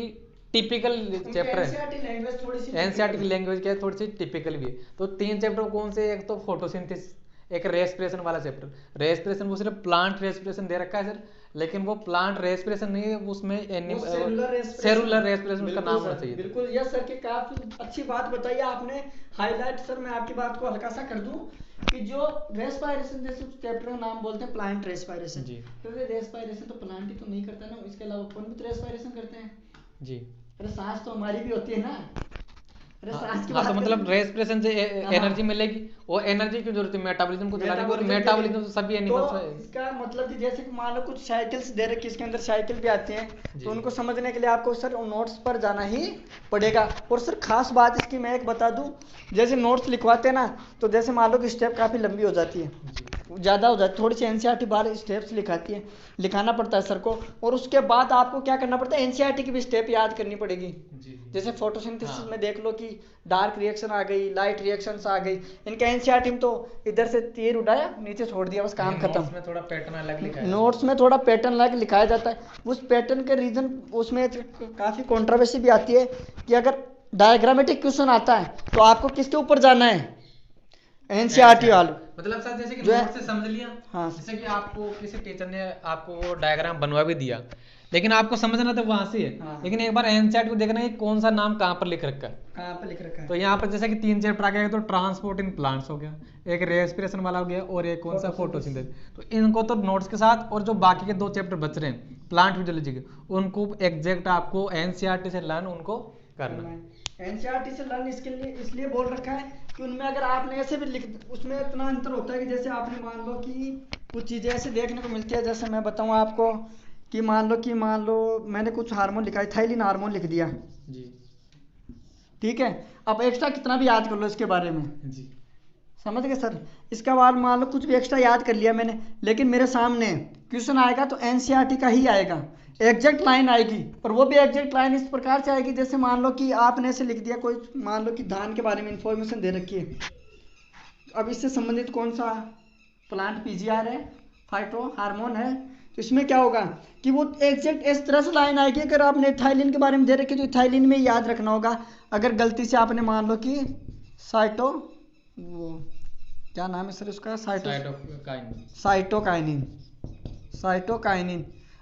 टिपिकल चैप्टर है। एनसीईआरटी की लैंग्वेज क्या है, थोड़ी सी टिपिकल भी है। तो 3 चैप्टर कौन से, एक तो फोटोसिंथेसिस, एक रेस्पिरेशन वाला चैप्टर। रेस्पिरेशन वो सिर्फ प्लांट रेस्पिरेशन दे रखा है सर, लेकिन वो प्लांट रेस्पिरेशन नहीं है, उसमें सेलुलर रेस्पिरेशन उसका नाम होना चाहिए। बिल्कुल, यह सर की काफी अच्छी बात बताई आपने, हाईलाइट सर मैं आपकी बात को हल्का सा कर दूं कि जो रेस्पिरेशन जैसे चैप्टर का नाम बोलते हैं प्लांट रेस्पिरेशन जी, क्योंकि रेस्पिरेशन तो प्लांट ही तो नहीं करता ना, इसके अलावा कौन भी तो रेस्पिरेशन करते हैं जी। अरे सांस तो हमारी भी होती है ना, अरे सांस की बात तो मतलब रेस्पिरेशन से एनर्जी मिलेगी, और एनर्जी की जरूरत है मेटाबॉलिज्म को चलाने की, और मेटाबॉलिज्म तो सभी एनिमल्स में। इसका मतलब कि जैसे कि मान लो कुछ साइकिल्स दे रखी, इसके अंदर साइकिल भी आती हैं, तो उनको समझने के लिए आपको सर नोट्स पर जाना ही पड़ेगा। और सर खास बात इसकी मैं एक बता दूं, जैसे नोट्स लिखवाते हैं ना, तो जैसे मान लो कि स्टेप काफ़ी लंबी हो जाती है, ज़्यादा हो जाती है, थोड़ी सी एनसीईआरटी बाहर स्टेप्स लिखाती है, लिखाना पड़ता है सर को, और उसके बाद आपको क्या करना पड़ता है, एनसीईआरटी की भी स्टेप याद करनी पड़ेगी। जैसे फोटोसिंथेसिस में देख लो कि डार्क रिएक्शन आ गई, लाइट रिएक्शंस आ गई, इनका एनसीईआरटी में तो इधर से तीर उड़ाया नीचे छोड़ दिया, बस काम खत्म। नोट्स में थोड़ा पैटर्न अलग लिखा नोट्स में थोड़ा पैटर्न अलग लिखाया जाता है, उस पैटर्न के रीजन उसमें काफ़ी कंट्रोवर्सी भी आती है कि अगर डायग्रामेटिक क्वेश्चन आता है तो आपको किसके ऊपर जाना है, एनसीईआरटी वाले। मतलब सर जैसे कि नोट से समझ लिया, हाँ, जैसे कि आपको किसी टीचर ने आपको वो डायग्राम बनवा भी दिया, लेकिन आपको समझना तो वहां से है। हाँ। लेकिन एक बार एनसीईआरटी को देखना है कि कौन सा नाम कहाँ पर लिख रखा है, कहाँ पर लिख रखा है। तो यहाँ पर जैसे कि 3 चैप्टर आ गया, तो ट्रांसपोर्ट इन प्लांट्स हो गया, एक रेस्पिरेशन वाला हो गया, और एक कौन सा फोटोसिंथेसिस। तो इनको तो नोट्स के साथ, और जो बाकी के 2 चैप्टर बच रहे हैं प्लांट फिजियोलॉजी के, उनको एग्जैक्ट आपको एनसीईआरटी से लर्न उनको करना है। एनसीईआरटी से लर्न इसके लिए इसलिए बोल रखा है कि उनमें अगर आपने ऐसे भी लिख, उसमें इतना अंतर होता है कि जैसे आपने मान लो कि कुछ चीज़ें ऐसे देखने को मिलती है, जैसे मैं बताऊं आपको कि मान लो मैंने कुछ हार्मोन लिखा है, थाइलिन हार्मोन लिख दिया जी, ठीक है, अब एक्स्ट्रा कितना भी याद कर लो इसके बारे में जी, समझ गए सर। इसका बाद मान लो कुछ भी एक्स्ट्रा याद कर लिया मैंने, लेकिन मेरे सामने क्वेश्चन आएगा तो एनसीईआरटी का ही आएगा, एग्जैक्ट लाइन आएगी। और वो भी एग्जैक्ट लाइन इस प्रकार से आएगी, जैसे मान लो कि आपने ऐसे लिख दिया, कोई मान लो कि धान के बारे में इंफॉर्मेशन दे रखी है, अब इससे संबंधित कौन सा प्लांट पीजीआर है, फाइटो हार्मोन है, तो इसमें क्या होगा कि वो एग्जैक्ट इस तरह से लाइन आएगी। अगर आपने इथाइलिन के बारे में दे रखी तो इथाइलिन में याद रखना होगा। अगर गलती से आपने मान लो कि साइटो, वो क्या नाम है सर उसका, साइटोकाइनिन।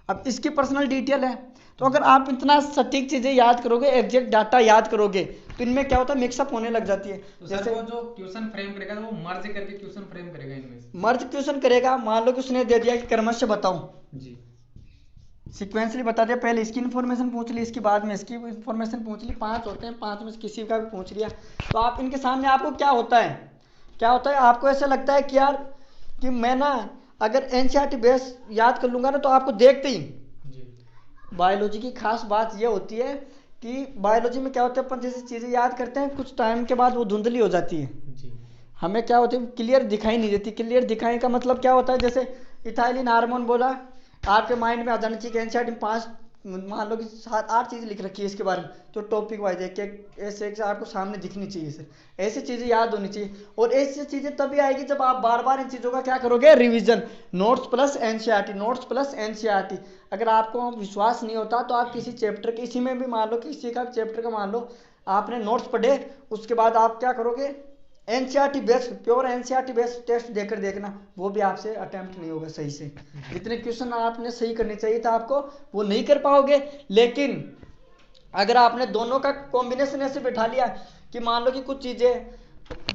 अब इसकी पर्सनल डिटेल है, तो अगर आप इतना सटीक चीजें याद करोगे, एग्जैक्ट डाटा याद करोगे, तो इनमें क्या होता है, मिक्सअप होने लग जाती है। तो जैसे वो जो क्वेश्चन फ्रेम करेगा वो मर्ज करके क्वेश्चन फ्रेम करेगा, इनमें मर्ज क्वेश्चन करेगा। मान लो कि उसने दे दिया कि क्रमशः बताओ जी, सिक्वेंसली बता दिया, पहले इसकी इन्फॉर्मेशन पूछ ली, इसके बाद में इसकी इन्फॉर्मेशन पूछ ली, 5 होते हैं, 5 में से किसी का भी पूछ लिया, तो आप इनके सामने आपको क्या होता है, आपको ऐसा लगता है कि यार कि मैं ना अगर एनसीईआरटी बेस याद कर लूंगा ना, तो आपको देखते ही बायोलॉजी की खास बात यह होती है कि बायोलॉजी में क्या होता है, अपन जैसे चीज़ें याद करते हैं कुछ टाइम के बाद वो धुंधली हो जाती है जी। हमें क्या होती है, क्लियर दिखाई नहीं देती। क्लियर दिखाई का मतलब क्या होता है, जैसे इथाइलिन हार्मोन बोला, आपके माइंड में आ जाना चाहिए कि एनसीईआरटी में 5 मान लो कि 7-8 चीज़ें लिख रखी है इसके बारे में, तो टॉपिक वाइज एक ऐसे एक आपको सामने दिखनी चाहिए सर, ऐसी चीज़ें याद होनी चाहिए। और ऐसी चीज़ें तभी आएगी जब आप बार बार इन चीज़ों का क्या करोगे, रिवीजन, नोट्स प्लस एनसीईआरटी। अगर आपको विश्वास नहीं होता तो आप किसी चैप्टर के, इसी में भी मान लो किसी का चैप्टर का मान लो आपने नोट्स पढ़े, उसके बाद आप क्या करोगे, NCERT based, pure NCERT based test देकर देखना, वो भी आपसे अटेम्प्ट नहीं होगा सही से। जितने क्वेश्चन आपने सही करने चाहिए था आपको, वो नहीं कर पाओगे। लेकिन अगर आपने दोनों का कॉम्बिनेशन ऐसे बैठा लिया कि मान लो कि कुछ चीज़ें,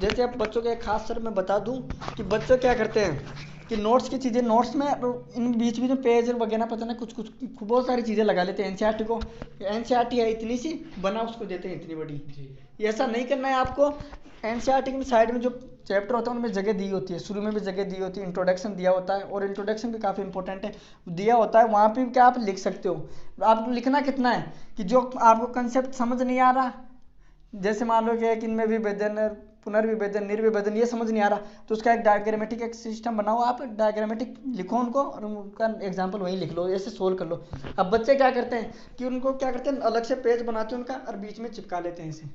जैसे अब बच्चों के खास सर मैं बता दूं कि बच्चे क्या करते हैं कि नोट्स की चीज़ें, नोट्स में इन बीच में पेज वगैरह पता नहीं कुछ बहुत सारी चीज़ें लगा लेते हैं। एनसीईआरटी को, एनसीईआरटी है इतनी सी बना, उसको देते हैं इतनी बड़ी। ऐसा नहीं करना है आपको। एनसीईआरटी के साइड में जो चैप्टर होता है उनमें जगह दी होती है, शुरू में भी जगह दी होती है, इंट्रोडक्शन दिया होता है, और इंट्रोडक्शन भी काफ़ी इंपॉर्टेंट है, दिया होता है, वहाँ पे क्या आप लिख सकते हो। आपको लिखना कितना है कि जो आपको कंसेप्ट समझ नहीं आ रहा, जैसे मान लो कि इनमें विभेदन, पुनर्विभेदन, निर्विभेदन, ये समझ नहीं आ रहा, तो उसका एक डायग्रामेटिक एक सिस्टम बनाओ, आप डायग्रामेटिक लिखो उनको, और उनका एग्जाम्पल वहीं लिख लो, ऐसे सोल्व कर लो। अब बच्चे क्या करते हैं कि उनको क्या करते हैं, अलग से पेज बनाते हैं उनका और बीच में चिपका लेते हैं इसे,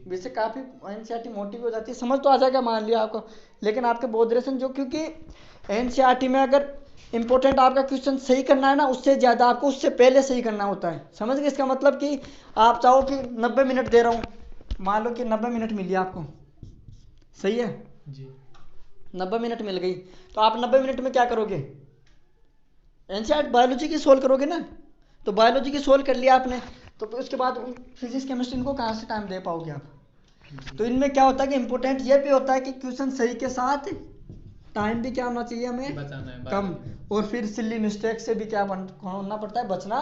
जिससे काफ़ी एनसीईआरटी मोटी हो जाती है, समझ तो आ जाएगा मान लिया आपको, लेकिन आपके बोधरेशन जो, क्योंकि एनसीईआरटी में अगर इंपॉर्टेंट आपका क्वेश्चन सही करना है ना, उससे ज़्यादा आपको उससे पहले सही करना होता है। समझ गए इसका मतलब कि आप चाहो कि 90 मिनट दे रहा हूँ, मान लो कि 90 मिनट मिली आपको, सही है जी, 90 मिनट मिल गई, तो आप 90 मिनट में क्या करोगे, एनसीईआरटी बायोलॉजी की सोल्व करोगे ना, तो बायोलॉजी की सोल्व कर लिया आपने, तो उसके बाद फिजिक्स केमिस्ट्री इनको कहाँ से टाइम दे पाओगे आप। तो इनमें क्या होता है कि इंपॉर्टेंट ये भी होता है कि क्वेश्चन सही के साथ टाइम भी क्या होना चाहिए हमें, कम, और फिर सिली मिस्टेक से भी क्या होना पड़ता है, बचना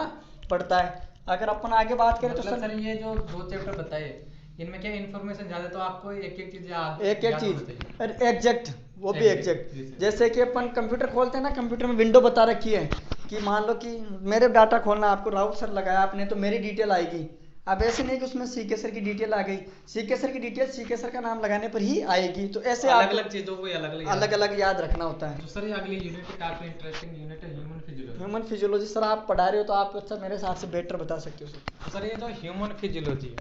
पड़ता है। अगर अपन आगे बात करें तो सर ये जो 2 चैप्टर बताए, इनमें क्या इन्फॉर्मेशन ज्यादा, तो आपको एक एक चीज याद, एक चीज एग्जैक्ट, वो भी एग्जैक्ट। जैसे कि अपन कंप्यूटर खोलते हैं ना, कंप्यूटर में विंडो बता रखी है कि मान लो कि मेरे डाटा खोलना, आपको राउट सर लगाया आपने, तो मेरी डिटेल आएगी। अब ऐसे नहीं कि उसमें सीके सर की डिटेल आ गई, सीके सर की डिटेल सीके सर का नाम लगाने पर ही आएगी, तो ऐसे अलग अलग चीजों को अलग अलग याद रखना होता है। तो सर ये अगली यूनिट काफी इंटरेस्टिंग यूनिट है, ह्यूमन फिजियोलॉजी। सर आप पढ़ा रहे हो तो आप अच्छा मेरे हिसाब से बेटर बता सकते हो सर। सर ये जो ह्यूमन फिजियोलॉजी है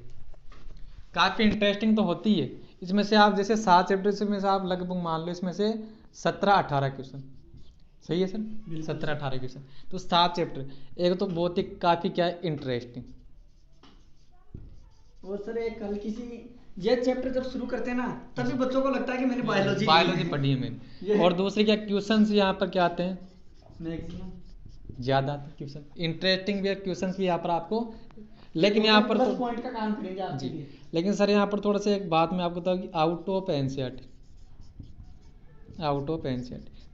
काफी इंटरेस्टिंग तो होती है, इसमें से आप जैसे 7 चैप्टर में से आप लगभग मान लो इसमें से 17-18 क्वेश्चन, सही है सर, 17-18 क्वेश्चन, तो 7 चैप्टर, एक तो बहुत ही काफी क्या इंटरेस्टिंग। और सर एक हल्की सी, ये चैप्टर जब शुरू करते हैं ना, तभी बच्चों को लगता है कि मैंने बायोलॉजी पढ़ी है मैंने। और दूसरे क्या क्वेश्चंस यहाँ पर क्या आते हैं, मैक्सिमम ज्यादा क्वेश्चन, इंटरेस्टिंग भी क्वेश्चंस भी यहाँ पर आपको, लेकिन यहाँ पर प्लस पॉइंट का काम करेंगे आपके लिए। लेकिन सर यहाँ पर थोड़ा सा एक बात मैं आपको बताऊँ कि आउट ऑफ एनसीईआरटी,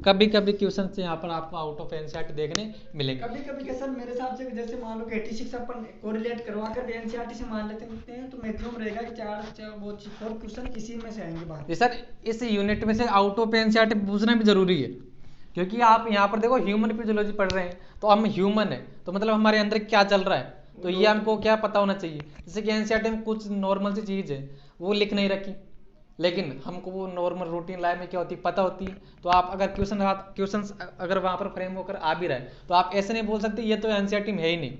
कभी कभी क्वेश्चन यहाँ पर आपको आउट ऑफ एनसीईआरटी देखने मिलेंगे। कभी कभी क्या सर, मेरे हिसाब से जैसे मान लो कि 86 अपन कोरिलेट करवा कर एनसीईआरटी से मान लेते हैं, तो मैक्सिमम रहेगा कि 4 क्वेश्चन इसी में से आएंगे बाहर। सर इस यूनिट में से आउट ऑफ एनसीईआरटी पूछना भी जरूरी है, क्योंकि आप यहाँ पर देखो ह्यूमन फिजियोलॉजी पढ़ रहे हैं, तो हम ह्यूमन है, तो मतलब हमारे अंदर क्या चल रहा है, तो ये हमको क्या पता होना चाहिए। जैसे कि एनसीईआरटी में कुछ नॉर्मल सी चीज़ है वो लिख नहीं रखी, लेकिन हमको वो नॉर्मल रूटीन लाइफ में क्या होती है पता होती है। तो आप अगर क्वेश्चन अगर वहाँ पर फ्रेम होकर आ भी रहा है तो आप ऐसे नहीं बोल सकते ये तो एनसीईआरटी में है ही नहीं।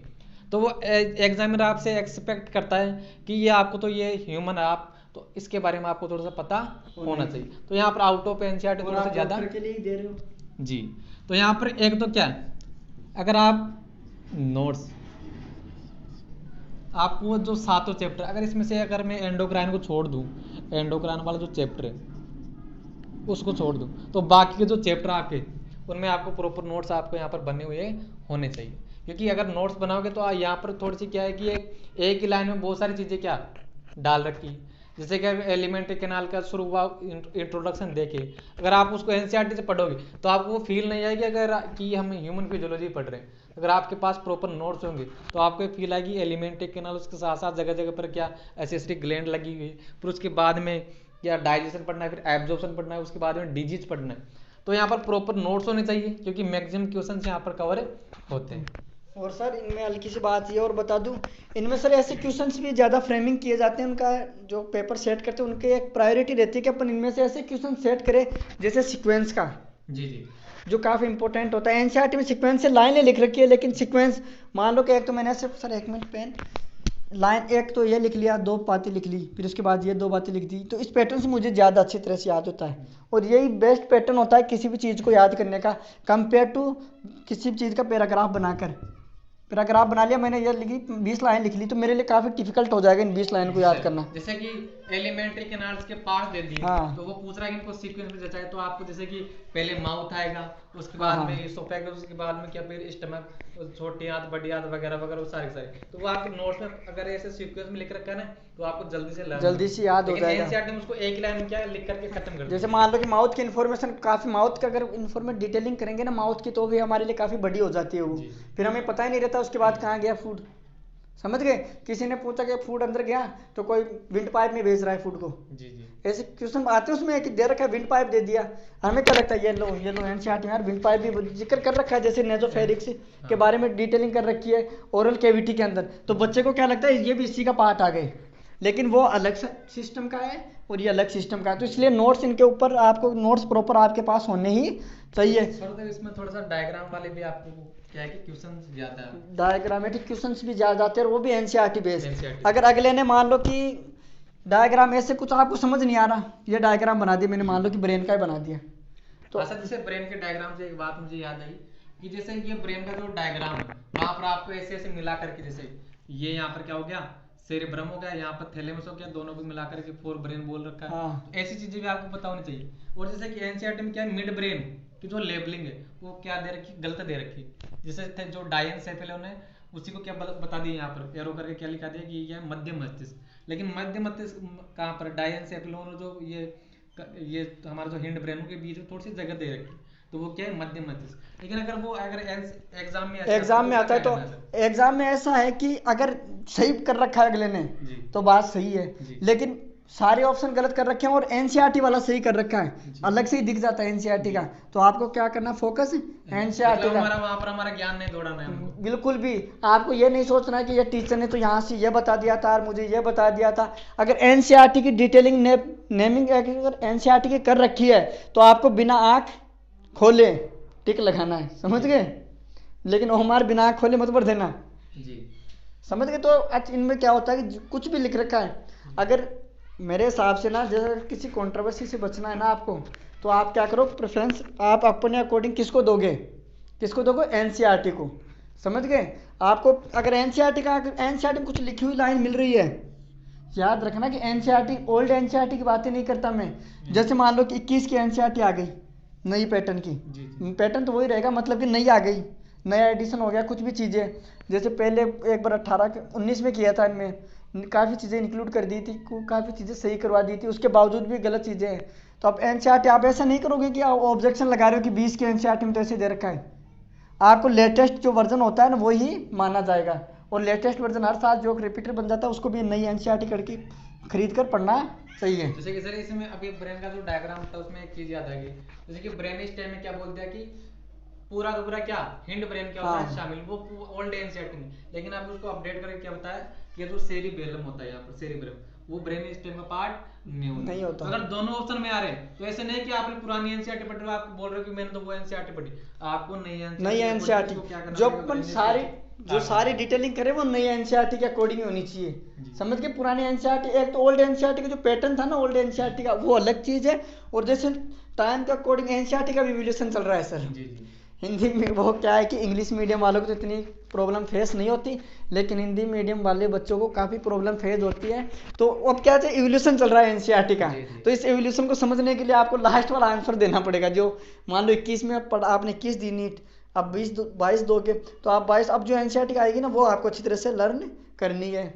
तो वो एग्जामिनर आपसे एक्सपेक्ट करता है कि ये आपको तो ये ह्यूमन है, आप तो इसके बारे में आपको थोड़ा सा पता होना चाहिए। तो यहाँ पर आउट ऑफ एनसीईआरटी थोड़ा सा ज़्यादा के लिए ही दे रहे हो जी। तो यहाँ पर एक तो क्या है, अगर आप नोट्स आपको वो जो सातों चैप्टर, अगर इसमें से अगर मैं एंडोक्राइन को छोड़ दूँ, एंडोक्राइन वाला जो चैप्टर है उसको छोड़ दूँ, तो बाकी के जो चैप्टर आपके उनमें आपको प्रॉपर नोट्स आपको यहाँ पर बने हुए होने चाहिए। क्योंकि अगर नोट्स बनाओगे तो यहाँ पर थोड़ी सी क्या है कि एक ही लाइन में बहुत सारी चीज़ें क्या डाल रखी। जैसे कि एलिमेंट्री कैनाल का शुरू हुआ इंट्रोडक्शन देखे, अगर आप उसको एनसीईआरटी से पढ़ोगे तो आपको वो फील नहीं आएगी अगर कि हम ह्यूमन फिजियोलॉजी पढ़ रहे हैं। अगर आपके पास प्रॉपर नोट्स होंगे तो आपको फील आएगी एलिमेंट्री कैनाल, उसके साथ साथ जगह जगह पर क्या एसेसरी ग्लैंड लगी हुई है, फिर उसके बाद में क्या डाइजेशन पढ़ना है, फिर एब्जॉर्प्शन पढ़ना है, उसके बाद में डिजीज पढ़ना है। तो यहाँ पर प्रॉपर नोट्स होने चाहिए क्योंकि मैक्सिमम क्वेश्चन यहाँ पर कवर होते हैं। और सर इनमें हल्की सी बात ये और बता दूं, इनमें सर ऐसे क्वेश्चंस भी ज़्यादा फ्रेमिंग किए जाते हैं, उनका जो पेपर सेट करते हैं उनकी एक प्रायोरिटी रहती है कि अपन इनमें से ऐसे क्वेश्चन सेट करें जैसे सीक्वेंस का, जी जी, जो काफ़ी इंपॉर्टेंट होता है। एनसीईआरटी में सीक्वेंस से लाइनें लिख रखी है, लेकिन सीक्वेंस मान लो कि एक तो मैंने ऐसे सर एक मिनट पेन लाइन एक तो ये लिख लिया, दो बातें लिख ली, फिर उसके बाद ये दो बातें लिख दी, तो इस पैटर्न से मुझे ज़्यादा अच्छी तरह से याद होता है। और यही बेस्ट पैटर्न होता है किसी भी चीज़ को याद करने का, कंपेयर टू किसी भी चीज़ का पैराग्राफ बनाकर। पैराग्राफ बना लिया मैंने, ये लिखी 20 लाइन लिख ली, तो मेरे लिए काफ़ी डिफिकल्ट हो जाएगा इन 20 लाइन को याद करना। जैसे कि एलिमेंट्री कैनाल्स के पार्ट दे दिए, हाँ। तो वो पूछ रहा है कि इनको सीक्वेंस में जचाए, तो आपको जैसे कि पहले माउथ आएगा, उसके बाद हाँ। में इसोफेगस, उसके बाद में क्या फिर स्टमक, छोटी आंत बड़ी आंत वगैरह वगैरह वो सारे सारे। तो वो आपके नोट्स में अगर ऐसे सीक्वेंस में लिख रखा है ना तो आपको जल्दी से याद हो जाएगा। एनसीईआरटी में उसको एक लाइन में क्या लिख करके खत्म कर, जैसे मान लो कि माउथ की इन्फॉर्मेशन काफ़ी, माउथ का अगर इन्फॉर्मेशन डिटेलिंग करेंगे ना माउथ की, तो भी हमारे लिए काफ़ी बड़ी हो जाती है वो, फिर हमें पता ही नहीं रहता उसके बाद कहाँ गया फूड। समझ गए, किसी ने पूछा कि फूड अंदर गया तो कोई विंड पाइप में भेज रहा है फूड को। जी जी, ऐसे क्वेश्चन आते हैं उसमें कि दे रखा है विंड पाइप दे दिया, हमें क्या लगता है ये लो एनसीईआरटी में यार विंड पाइप भी जिक्र कर रखा है, जैसे नेजोफेरिक्स के बारे में डिटेलिंग कर रखी है ओरल कैविटी के अंदर, तो बच्चे को क्या लगता है ये भी इसी का पार्ट आ गए, लेकिन वो अलग सिस्टम का है और ये अलग सिस्टम का है। तो इसलिए नोट्स इनके ऊपर आपको नोट्स प्रॉपर आपके पास होने ही चाहिए। इसमें थोड़ा सा डायग्राम वाले भी आपको क्या है कि क्वेश्चंस ज्यादा है, डायग्रामेटिक क्वेश्चंस भी ज्यादा आते हैं और वो भी एनसीईआरटी बेस्ड। अगर अगले ने मान लो कि डायग्राम ऐसे कुछ आपको समझ नहीं आ रहा, ये डायग्राम बना दिया मैंने, मान लो कि ब्रेन का ही बना दिया, तो अच्छा जैसे ब्रेन के डायग्राम से एक बात मुझे याद आई कि जैसे ये ब्रेन का जो डायग्राम है वहां पर आपको ऐसे ऐसे मिला करके, जैसे ये यहाँ पर क्या हो गया सेरेब्रम हो गया, यहाँ पर थैलेमस हो गया, दोनों को मिला करके फोर ब्रेन बोल रखा है। हाँ। तो ऐसी चीजें भी आपको पता होनी चाहिए। और जैसे कि एनसीईआरटी में क्या है मिड ब्रेन की जो लेबलिंग है वो क्या दे रखी, गलत दे रखी। जैसे जो डायनसेफेलोन है उसी को क्या बता दिया यहाँ पर एरो करके क्या लिखा दिया कि ये मध्य मस्तिष्क, लेकिन मध्य मस्तिष्क कहाँ पर, डायनसेफेलोन जो ये हमारा जो हिंड ब्रेन के बीच में थोड़ी सी जगह दे रखी, तो वो क्या है मध्य मस्तिष्क। लेकिन अगर वो एग्जाम में आता है तो एग्जाम में ऐसा है कि अगर सही कर रखा है अगले ने तो बात सही है, लेकिन सारे ऑप्शन गलत कर रखे हैं और एनसीईआरटी वाला सही कर रखा है, अलग से ही दिख जाता है एनसीईआरटी का, तो आपको क्या करना, फोकस एनसीईआरटी का। वहां पर हमारा ज्ञान नहीं दौड़ाना है, बिल्कुल भी आपको ये नहीं सोचना है कि ये टीचर ने तो यहाँ से ये बता दिया था और मुझे ये बता दिया था। अगर एनसीईआरटी की डिटेलिंग नेमिंग अगर एनसीईआरटी की कर रखी है तो आपको बिना आँख खोले टिक लगाना है, समझ गए, लेकिन हमारे बिना आँख खोले मत भर देना जी, समझ गए। तो अच्छा इनमें क्या होता है कि कुछ भी लिख रखा है, अगर मेरे हिसाब से ना जैसे किसी कंट्रोवर्सी से बचना है ना आपको, तो आप क्या करो, प्रेफरेंस आप अपने अकॉर्डिंग किसको दोगे, एनसीईआरटी को, समझ गए। आपको अगर एनसीईआरटी में कुछ लिखी हुई लाइन मिल रही है, याद रखना कि एनसीईआरटी ओल्ड एनसीईआरटी की बातें नहीं करता मैं। जैसे मान लो कि 21 की एनसीईआरटी आ गई नई पैटर्न की, पैटर्न तो वही रहेगा, मतलब कि नई आ गई, नया एडिशन हो गया, कुछ भी चीज़ें जैसे पहले एक बार 19 में किया था, इनमें काफ़ी चीज़ें इंक्लूड कर दी थी, काफ़ी चीज़ें सही करवा दी थी, उसके बावजूद भी गलत चीज़ें हैं। तो आप एनसीईआरटी आप ऐसा नहीं करोगे कि आप ऑब्जेक्शन लगा रहे हो कि 20 के एनसीईआरटी में तो ऐसे दे रखा है, आपको लेटेस्ट जो वर्जन होता है ना वही माना जाएगा, और लेटेस्ट वर्जन हर साल जो रिपीटर बन जाता है उसको भी नई एनसीईआरटी करके खरीद कर पढ़ना चाहिए। जैसे कि सर इसमें अभी ब्रेन का जो डायग्राम था उसमें एक चीज याद आ गई, जैसे कि ब्रेन स्टेम में क्या बोलते हैं कि पूरा का पूरा क्या हिंड ब्रेन क्या होता है शामिल, वो ओल्ड एनसीईआरटी में, लेकिन अब उसको अपडेट करके क्या बताया, ये जो सेरिबेलम होता है यहाँ पर सेरिब्रम, वो ब्रेन स्टेम का पार्ट नहीं होता। अगर दोनों ऑप्शन में आ रहे हैं तो ऐसे नहीं कि आपने पुरानी एनसीईआरटी पढ़ी, आप बोल रहे हो कि मैंने तो वो एनसीईआरटी पढ़ी, आपको नई एनसीईआरटी जो सारी डिटेलिंग करे वो नई एनसीईआरटी के अकॉर्डिंग होनी चाहिए। समझ के, पुरानी एनसीईआरटी, एक तो ओल्ड एनसीईआरटी का जो पैटर्न था ना ओल्ड एनसीईआरटी का, वो अलग चीज है, और जैसे टाइम के अकॉर्डिंग एनसीईआरटी का भी इवोल्यूशन चल रहा है सर। हिंदी में वो क्या है कि इंग्लिश मीडियम वालों को तो इतनी प्रॉब्लम फेस नहीं होती, लेकिन हिंदी मीडियम वाले बच्चों को काफ़ी प्रॉब्लम फेस होती है। तो अब क्या है, इवोल्यूशन चल रहा है एनसीईआरटी का, तो इस इवोल्यूशन को समझने के लिए आपको लास्ट वाला आंसर देना पड़ेगा। जो मान लो 21 में आपने 21 दी नीट, अब 22 दोगे तो आप 22, अब जो एनसीईआरटी आएगी ना वो आपको अच्छी तरह से लर्न करनी है।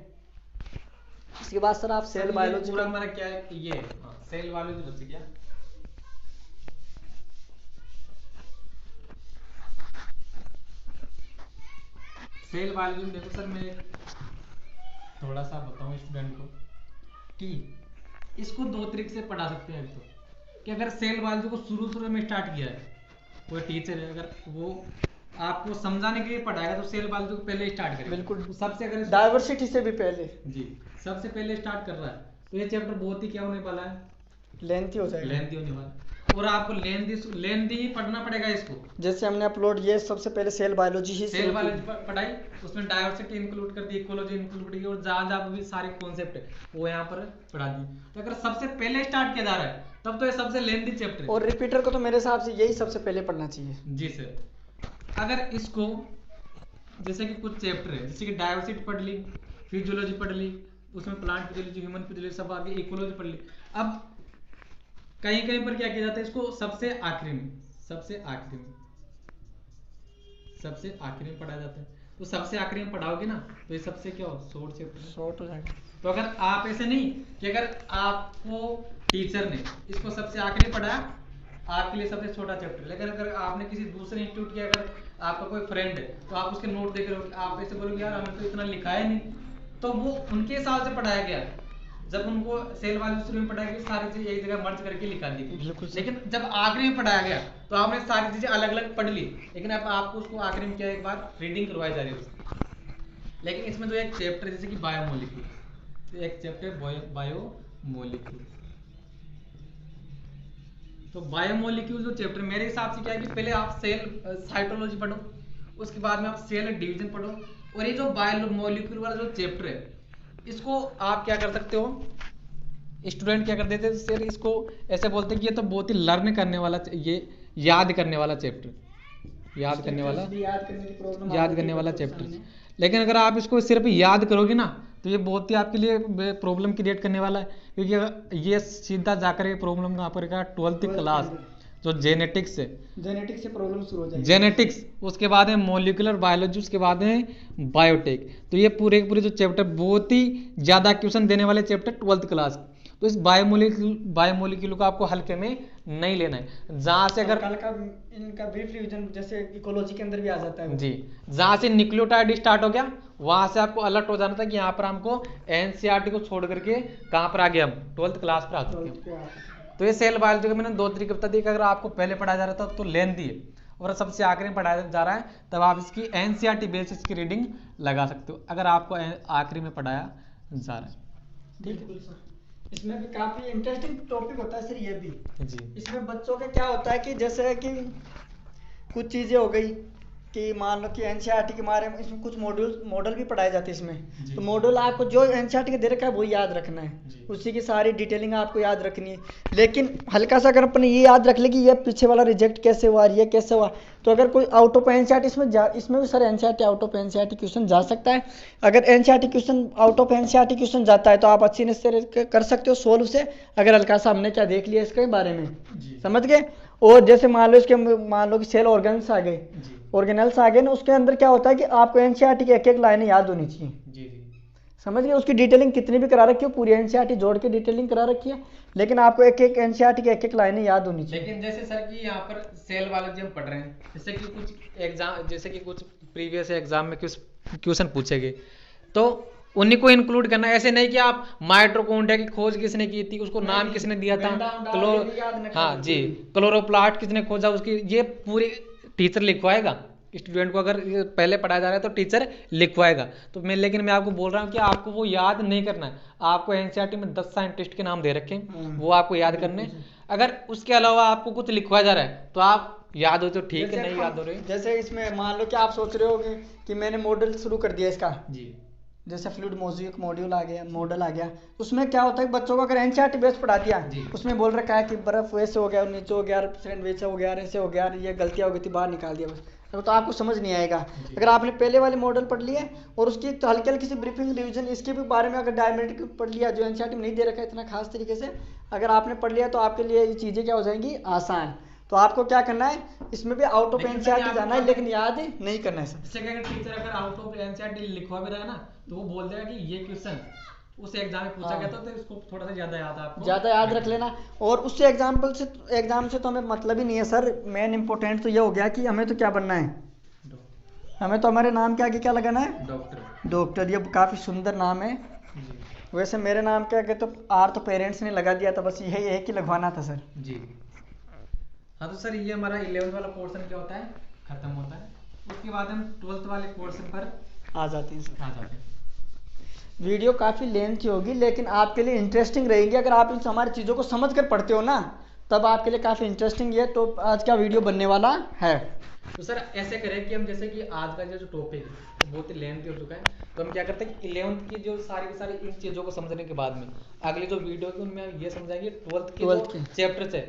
इसके बाद सर आप सेल बायोलॉजी पूरा हमारा क्या है, ये सेल बायोलॉजी बच गया। सेल बायोलॉजी में देखो सर, मैं थोड़ा सा बताऊं स्टूडेंट को कि इसको दो तरीके से पढ़ा सकते हैं। तो कि अगर सेल बायोलॉजी को शुरू में स्टार्ट किया है कोई टीचर है, अगर वो आपको समझाने के लिए पढ़ाएगा तो सेल बायोलॉजी को पहले स्टार्ट करेगा। बिल्कुल, सबसे अगर डाइवर्सिटी से भी पहले जी सबसे पहले स्टार्ट कर रहा है तो ये चैप्टर बहुत ही क्या होने वाला है, लेंथी हो जाएगा, लेंथी होने वाला है, और आपको लेंथी ही पढ़ना पड़ेगा इसको। जैसे हमने अपलोड ये सबसे पहले सेल बायोलॉजी ही सेल बायोलॉजी पढ़ाई, उसमें डाइवर्सिटी इंक्लूड कर दी, इकोलॉजी इंक्लूड की, और जहाँ भी सारे कॉन्सेप्ट है वो यहाँ पर पढ़ा दी। तो अगर सबसे पहले स्टार्ट किया जा रहा है तब तो ये सबसे लेंथी चैप्टर है, और रिपीटर को तो मेरे हिसाब से यही सबसे पहले पढ़ना चाहिए। जी सर। अगर इसको जैसे कि कुछ चैप्टर है, जैसे कि डाइवर्सिटी पढ़ ली, फिजियोलॉजी पढ़ ली, उसमें प्लांट फिजियोलॉजी, ह्यूमन फिजियोलॉजी सब आगे, इकोलॉजी पढ़ ली। अब कहीं कहीं पर क्या किया जाता है, इसको सबसे आखिरी में पढ़ाया जाता है। तो सबसे आखिरी में पढ़ाओगे ना तो ये सबसे क्या हो, शॉर्ट हो जाएगा। तो अगर आप ऐसे नहीं कि अगर आपको टीचर ने इसको सबसे आखिरी पढ़ाया, आपके लिए सबसे छोटा चैप्टर, लेकिन अगर आपने किसी दूसरे इंस्टीट्यूट के, अगर आपका कोई फ्रेंड है तो आप उसके नोट देख रहे हो, आप ऐसे बोलोगे यार हमें तो इतना लिखा है नहीं, तो वो उनके हिसाब से पढ़ाया गया। जब उनको सेल वाले शुरू में पढ़ाया गया सारी चीजें एक जगह मर्ज करके लिखा दी, लेकिन जब आखिरी में पढ़ाया गया तो आपने सारी चीजें अलग अलग पढ़ ली, लेकिन अब आपको उसको आखिरी में क्या एक बार रीडिंग करवाई जा रही है। लेकिन इसमें जो एक चैप्टर जैसे कि बायोमोलिक्यूल, तो एक चैप्टर बायोमोलिक्यूल, तो बायोमोलिक्यूल जो चैप्टर मेरे हिसाब से क्या है कि पहले आप सेल साइटोलॉजी पढ़ो, उसके बाद में आप सेल डिवीजन पढ़ो, और ये जो बायोमोलिक्यूल वाला जो चैप्टर है इसको आप क्या कर सकते हो, स्टूडेंट क्या कर देते हैं सर, इसको ऐसे बोलते हैं कि ये तो बहुत ही लर्न करने वाला, ये याद करने वाला चैप्टर, याद करने वाला चैप्टर। लेकिन अगर आप इसको सिर्फ याद करोगे ना तो ये बहुत ही आपके लिए प्रॉब्लम क्रिएट करने वाला है, क्योंकि ये सीधा जाकर प्रॉब्लम कहाँ पर 12th क्लास जो जेनेटिक्स से प्रॉब्लम शुरू हो जाएगी, जेनेटिक्स, उसके बाद है मॉलिक्यूलर बायोलॉजी, उसके बाद है बायोटेक। तो ये पूरे जो चैप्टर बहुत ही ज्यादा क्वेश्चन देने वाले चैप्टर 12th क्लास। तो इस बायोमोलिक्यूल को आपको हल्के में नहीं लेना है, जहां से अगर इनका ब्रीफ रिवीजन जैसे इकोलॉजी के अंदर भी आ जाता है जी, जहां से न्यूक्लियोटाइड स्टार्ट हो गया वहां से आपको अलर्ट हो जाना था कि यहाँ पर हमको एनसीईआरटी को छोड़ करके कहाँ पर आ गए, हम 12th क्लास पर आ चुके हैं। तो ये सेल बायोलॉजी का मैंने दो तरीके बता दिए कि अगर आपको पहले पढ़ाया जा रहा था तो लेंथी है, और सबसे आखिरी में पढ़ाया जा रहा है तब आप इसकी एनसीईआरटी बेसिस की रीडिंग लगा सकते हो, अगर आपको आखिरी में पढ़ाया जा रहा है। बिल्कुल सर, इसमें भी काफी इंटरेस्टिंग टॉपिक होता है सर ये भी जी। इसमें बच्चों का क्या होता है कि जैसे कि कुछ चीजें हो गई कि मान लो कि एनसीईआरटी के बारे में इसमें कुछ मॉडल भी पढ़ाए जाते हैं इसमें, तो मॉडल आपको जो एनसीईआरटी के दे रखा है वो याद रखना है, उसी की सारी डिटेलिंग आपको याद रखनी है। लेकिन हल्का सा अगर अपने ये याद रख ले कि ये पीछे वाला रिजेक्ट कैसे हुआ, ये कैसे हुआ, तो अगर कोई आउट ऑफ एनसीईआरटी इसमें भी sir NCERT out of NCERT question जा सकता है। अगर NCERT question out of NCERT question जाता है तो आप अच्छी से कर सकते हो सोल्व से, अगर हल्का सा हमने क्या देख लिया इसके बारे में, समझ गए। और जैसे मान लो कि सेल ऑर्गन्स आ गए, ऑर्गेनल्स आ गए ना, उसके अंदर क्या होता है कि आपको एनसीईआरटी की एक लाइनें याद होनी चाहिए, समझ गए। उसकी डिटेलिंग कितनी भी करा रखी हो, पूरी एनसीईआरटी जोड़ के डिटेलिंग करा रखी है, लेकिन आपको एक एनसीईआरटी की एक लाइनें याद होनी चाहिए। लेकिन जैसे सर कि यहाँ पर सेल बायोलॉजी हम पढ़ रहे हैं, जैसे कि कुछ प्रीवियस एग्जाम में क्वेश्चन पूछे गए तो उन्हीं को इंक्लूड करना, ऐसे नहीं कि आप माइटोकॉन्ड्रिया की खोज किसने की थी, उसको नाम किसने दिया था, हाँ जी, क्लोरोप्लास्ट किसने खोजा, उसकी ये पूरी टीचर लिखवाएगा, स्टूडेंट को अगर ये पहले पढ़ाया जा रहा है तो टीचर लिखवाएगा। तो लेकिन मैं आपको बोल रहा हूँ कि आपको वो याद नहीं करना है। आपको एनसीईआरटी में 10 साइंटिस्ट के नाम दे रखे हैं, वो आपको याद करने हैं। अगर उसके अलावा आपको कुछ लिखवाया जा रहा है तो आप याद हो तो ठीक है, नहीं याद हो रही। जैसे इसमें मान लो कि आप सोच रहे होगे कि मैंने मॉडल शुरू कर दिया इसका जी, जैसे फ्लूइड मोज़ेक मॉड्यूल आ गया, मॉडल आ गया, उसमें क्या होता है बच्चों को अगर एनसीईआरटी बेस पढ़ा दिया, उसमें बोल रखा है कि बर्फ वैसे हो गया, नीचे हो गया, फ्रेंड वैसे हो गया, ऐसे हो गया, ये गलतियां हो गई थी, बाहर निकाल दिया बस, तो आपको समझ नहीं आएगा। अगर आपने पहले वाले मॉडल पढ़ लिए और उसकी हल्की हल्की सी ब्रीफिंग रिवीजन इसके भी बारे में अगर डायमेट्रिक पढ़ लिया, जो एनसीईआरटी में नहीं दे रखा है इतना खास तरीके से, अगर आपने पढ़ लिया तो आपके लिए ये चीज़ें क्या हो जाएंगी, आसान। तो आपको क्या करना है, इसमें भी आउट ऑफ एनसीईआरटी जाना है, लेकिन याद नहीं करना है सर। इससे क्या टीचर अगर आउट ऑफ एनसीईआरटी लिखवा भी रहा है ना तो वो बोल देगा कि ये क्वेश्चन उस एग्जाम में पूछा गया था, तो इसको थोड़ा सा ज्यादा याद आपको ज़्यादा याद रख लेना। और उससे एग्जाम से तो हमें मतलब ही नहीं है सर। मेन इंपॉर्टेंट तो ये हो गया कि हमें तो क्या बनना है, हमें तो हमारे नाम के आगे क्या लगाना है, डॉक्टर। डॉक्टर, ये काफ़ी सुंदर नाम है। वैसे मेरे नाम के आगे तो आर तो पेरेंट्स ने लगा दिया था, बस यही एक ही लगवाना था सर। जी हाँ, तो सर ये हमारा 11th वाला पोर्शन क्या होता है, खत्म होता है। उसके बाद हम 12th वाले पोर्शन पर आ जाते हैं सर। आ जाते हैं। वीडियो काफ़ी लेंथी होगी लेकिन आपके लिए इंटरेस्टिंग रहेगी। अगर आप इन हमारी चीज़ों को समझ कर पढ़ते हो ना, तब आपके लिए काफ़ी इंटरेस्टिंग ये तो आज का वीडियो बनने वाला है। तो सर ऐसे करें कि हम जैसे कि आज का जो टॉपिक है बहुत ही लेंथी हो चुका है, तो हम क्या करते हैं कि 11th की जो सारी इन चीज़ों को समझने के बाद में अगली जो वीडियो की उनमें ये समझाएंगे 12th के चैप्टर है।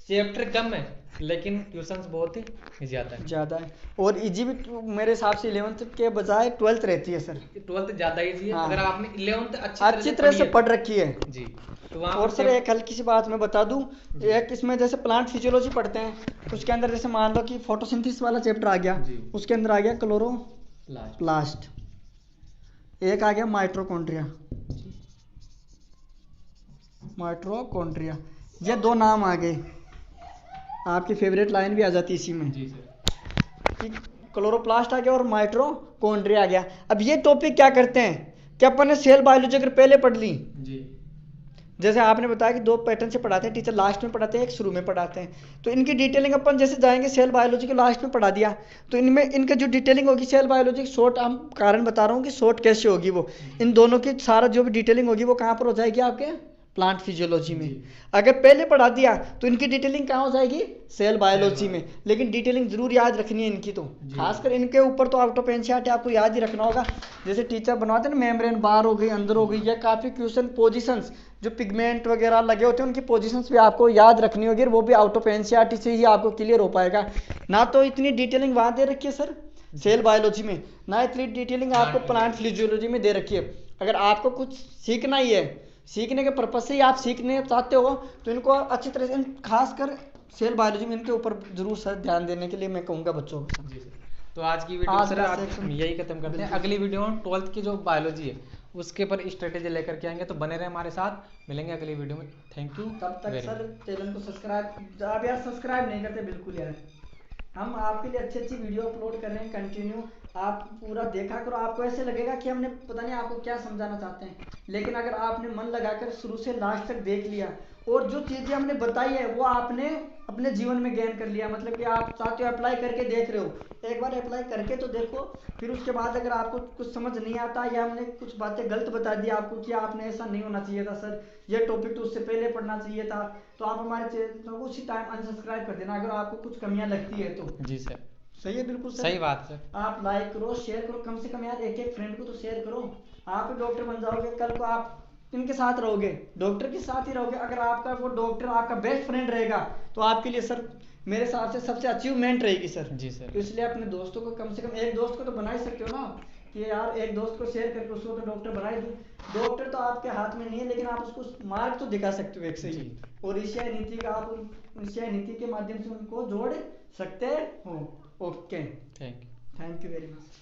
चैप्टर कम है लेकिन क्वेश्चंस बहुत ही ज़्यादा है। और इजी भी मेरे हिसाब से 11th के बजाय 12th रहती है सर। 12th ज़्यादा इजी है। हाँ। अगर आपने 11th अच्छी तरह से पढ़ रखी है जी तो वहाँ और सर एक हल्की सी बात मैं बता दूं, एक इसमें जैसे प्लांट फिजियोलॉजी पढ़ते हैं, उसके अंदर जैसे मान लो कि फोटोसिंथेसिस वाला चैप्टर आ गया, उसके अंदर आ गया क्लोरोप्लास्ट, एक आ गया माइटोकॉन्ड्रिया, ये दो नाम आ गए। आपकी फेवरेट लाइन भी आ जाती है इसी में जी सर कि क्लोरोप्लास्ट आ गया और माइटोकॉन्ड्रिया आ गया। अब ये टॉपिक क्या करते हैं कि अपन ने सेल बायोलॉजी अगर पहले पढ़ ली, जी जैसे आपने बताया कि दो पैटर्न से पढ़ाते हैं टीचर, लास्ट में पढ़ाते हैं एक शुरू में पढ़ाते हैं, तो इनकी डिटेलिंग अपन जैसे जाएंगे सेल बायोलॉजी के लास्ट में पढ़ा दिया, तो इनमें इनका जो डिटेलिंग होगी सेल बायोलॉजी की शॉर्ट, हम कारण बता रहा हूँ कि शॉर्ट कैसे होगी वो, इन दोनों की सारा जो भी डिटेलिंग होगी वो कहाँ पर हो जाएगी, आपके प्लांट फिजियोलॉजी में। अगर पहले पढ़ा दिया तो इनकी डिटेलिंग कहाँ हो जाएगी, सेल बायोलॉजी में। लेकिन डिटेलिंग जरूर याद रखनी है इनकी, तो खासकर इनके ऊपर तो आउट ऑफ एनसीईआरटी आपको याद ही रखना होगा। जैसे टीचर बनवाते हैं ना, मेम्ब्रेन बाहर हो गई, अंदर हो गई, या काफ़ी क्वेश्चन पोजीशंस जो पिगमेंट वगैरह लगे होते हैं उनकी पोजीशंस भी आपको याद रखनी होगी, और वो भी आउट ऑफ एनसीईआरटी से ही आपको क्लियर हो पाएगा। ना तो इतनी डिटेलिंग वहाँ दे रखी है सर सेल बायोलॉजी में, ना इतनी डिटेलिंग आपको प्लांट फिजियोलॉजी में दे रखी है। अगर आपको कुछ सीखना ही है, सीखने के पर्पज से ही आप सीखने चाहते हो, तो इनको अच्छी तरह से, खासकर सेल बायोलॉजी में इनके ऊपर जरूर सर ध्यान देने के लिए मैं कहूँगा बच्चों को। जी सर, तो आज की वीडियो सर यही खत्म करते हैं। अगली वीडियो में 12th की जो बायोलॉजी है उसके पर स्ट्रेटेजी लेकर के आएंगे, तो बने रहे हमारे साथ, मिलेंगे अगली वीडियो में। Thank you. तब तक सर चैनल को सब्सक्राइब, आप यार सब्सक्राइब नहीं करते बिल्कुल यार, हम आपके लिए अच्छी अच्छी वीडियो अपलोड कर रहे हैं कंटिन्यू, आप पूरा देखा करो। आपको ऐसे लगेगा कि हमने पता नहीं आपको क्या समझाना चाहते हैं, लेकिन अगर आपने मन लगाकर शुरू से लास्ट तक देख लिया और जो चीज़ें हमने बताई है वो आपने अपने जीवन में गेन कर लिया, मतलब कि आप चाहते हो अप्लाई करके देख रहे हो, एक बार अप्लाई करके तो देखो, फिर उसके बाद अगर आपको कुछ समझ नहीं आता या हमने कुछ बातें गलत बता दी आपको कि आपने ऐसा नहीं होना चाहिए था सर, ये टॉपिक तो उससे पहले पढ़ना चाहिए था, तो आप हमारे चैनल को उसी टाइम अनसब्सक्राइब कर देना अगर आपको कुछ कमियां लगती है तो। जी सर, सही है, बिल्कुल सही बात सर। आप लाइक करो, शेयर करो, कम से कम यार एक फ्रेंड को तो शेयर करो। आप भी डॉक्टर बन जाओगे, कल को आप इनके साथ रहोगे, डॉक्टर के साथ ही रहोगे। अगर आपका वो डॉक्टर आपका बेस्ट फ्रेंड रहेगा तो आपके लिए सर मेरे हिसाब से सबसे अचीवमेंट रहेगी सर। जी सर, तो इसलिए अपने दोस्तों को, कम से कम एक दोस्त को तो बना ही सकते हो ना, कि यार एक दोस्त को शेयर करके उसको तो डॉक्टर बना ही दो। डॉक्टर तो आपके हाथ में नहीं है, लेकिन आप उसको मार्ग तो दिखा सकते हो एक से ही, और एशियाई नीति का आप एशियाई नीति के माध्यम से उनको जोड़ सकते हो। Okay, thank you. Thank you very much.